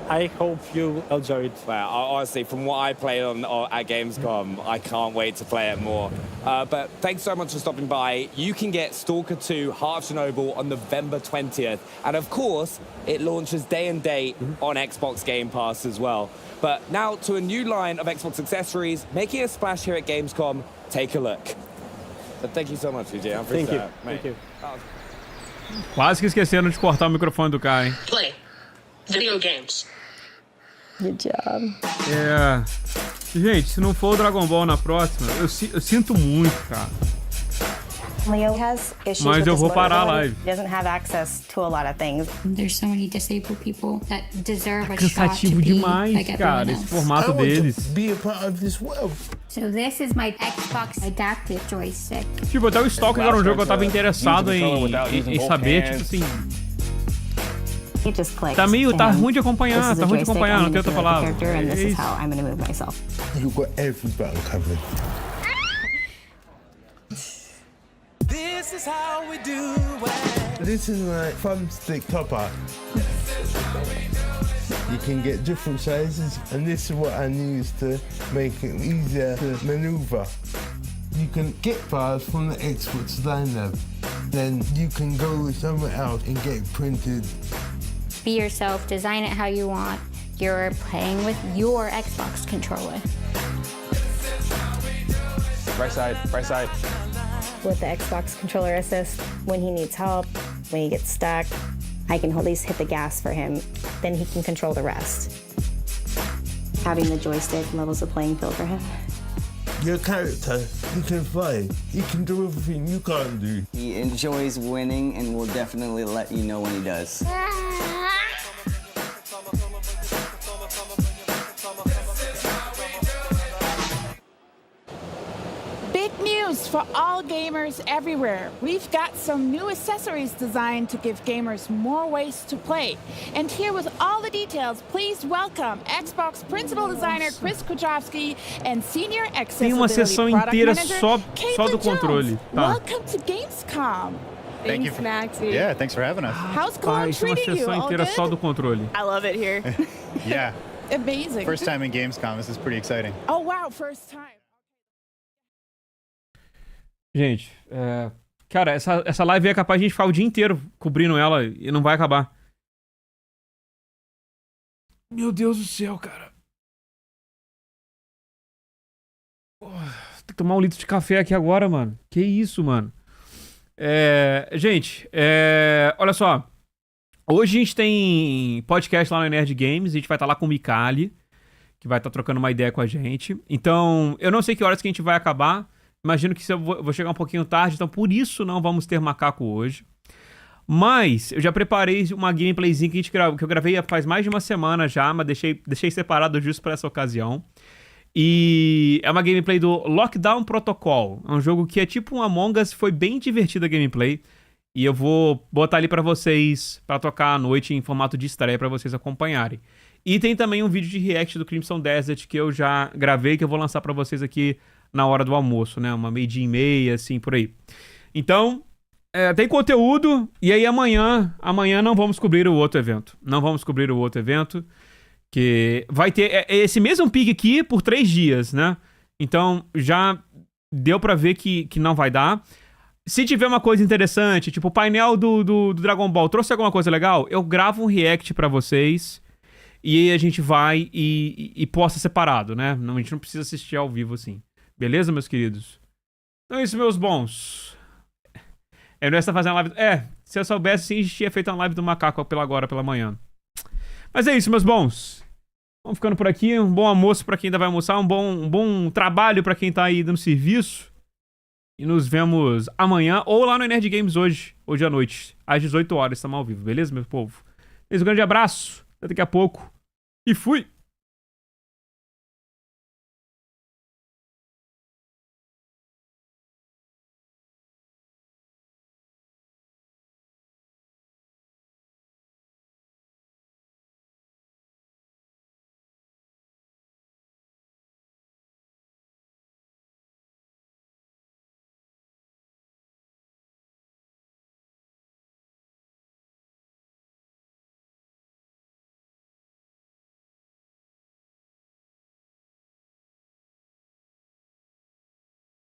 I hope you enjoy it. Well, honestly, from what I played at Gamescom, I can't wait to play it more. But thanks so much for stopping by. You can get Stalker 2 Heart of Chernobyl on November 20th. And of course, it launches day and date on Xbox Game Pass as well. But now to a new line of Xbox accessories, making a splash here at Gamescom. Take a look. So thank you so much, DJ. I'm Thank you. Thank you. Quase que esqueceram de cortar o microfone do cara, hein? Play video games. Good job. É. Gente, se não for o Dragon Ball na próxima, eu sinto muito, cara. Leo has issues Mas eu vou parar a live. He doesn't have access to a lot of things. There's so many disabled people that deserve a shot to Cansativo be demais, like cara, everyone esse else. formato deles. Be a part of this world. So this is my Xbox adaptive joystick. Tipo, até o Stalker era um jogo que eu tava interessado em saber, tipo assim. Tá ruim de acompanhar, não tem outra palavra. You've got every button covered. This is how we do it. This is my thumbstick topper. You can get different sizes, and this is what I use to make it easier to maneuver. You can get bars from the Xbox lineup, then you can go somewhere else and get it printed. Be yourself, design it how you want. You're playing with your Xbox controller. Right side, right side. With the Xbox controller assist, when he needs help, when he gets stuck, I can at least hit the gas for him. Then he can control the rest. Having the joystick levels the playing field for him. Your character, he can fly. He can do everything you can't do. He enjoys winning and will definitely let you know when he does. Big news for all gamers everywhere. We've got some new accessories designed to give gamers more ways to play. And here with all the details, please welcome Xbox Principal Designer Chris Kudrowski and Senior Tem uma Accessibility sessão Product inteira Manager só Keighley do controle. Jones. Tá. Welcome to Gamescom. Thank you. Maxie. Yeah, thanks for having us. How's Rapaz, Cupom uma treating you? sessão All inteira good? só do controle. I love it here. Yeah, Amazing. first time in Gamescom. This is pretty exciting. Oh wow, first time. Gente, cara, essa live é capaz de a gente ficar o dia inteiro cobrindo ela e não vai acabar. Meu Deus do céu, cara. Tem que tomar um litro de café aqui agora, mano. Que isso, mano. Gente, olha só. Hoje a gente tem podcast lá no Nerd Games. A gente vai estar lá com o Mikali, que vai estar trocando uma ideia com a gente. Então, eu não sei que horas que a gente vai acabar. Imagino que eu vou chegar um pouquinho tarde, então por isso não vamos ter macaco hoje. Mas eu já preparei uma gameplayzinha que eu gravei faz mais de uma semana já, mas deixei separado justo para essa ocasião. E é uma gameplay do Lockdown Protocol. É um jogo que é tipo um Among Us, foi bem divertida a gameplay. E eu vou botar ali pra vocês, pra tocar à noite em formato de estreia pra vocês acompanharem. E tem também um vídeo de react do Crimson Desert que eu já gravei, que eu vou lançar pra vocês aqui na hora do almoço, né? Uma meio-dia e meia, assim, por aí. Então, tem conteúdo. E aí amanhã não vamos cobrir o outro evento. Não vamos cobrir o outro evento. Que vai ter esse mesmo pique aqui por 3 dias, né? Então, já deu pra ver que não vai dar. Se tiver uma coisa interessante, tipo o painel do Dragon Ball, trouxe alguma coisa legal, eu gravo um react pra vocês. E aí a gente vai e posta separado, né? A gente não precisa assistir ao vivo assim. Beleza, meus queridos? Então é isso, meus bons. Eu não ia estar fazendo live... se eu soubesse, sim, a gente tinha feito uma live do macaco pela manhã. Mas é isso, meus bons. Vamos ficando por aqui. Um bom almoço pra quem ainda vai almoçar. Um bom trabalho pra quem tá aí dando serviço. E nos vemos amanhã ou lá no Nerd Games hoje à noite. Às 18 horas, estamos ao vivo. Beleza, meu povo? Um grande abraço. Até daqui a pouco. E fui!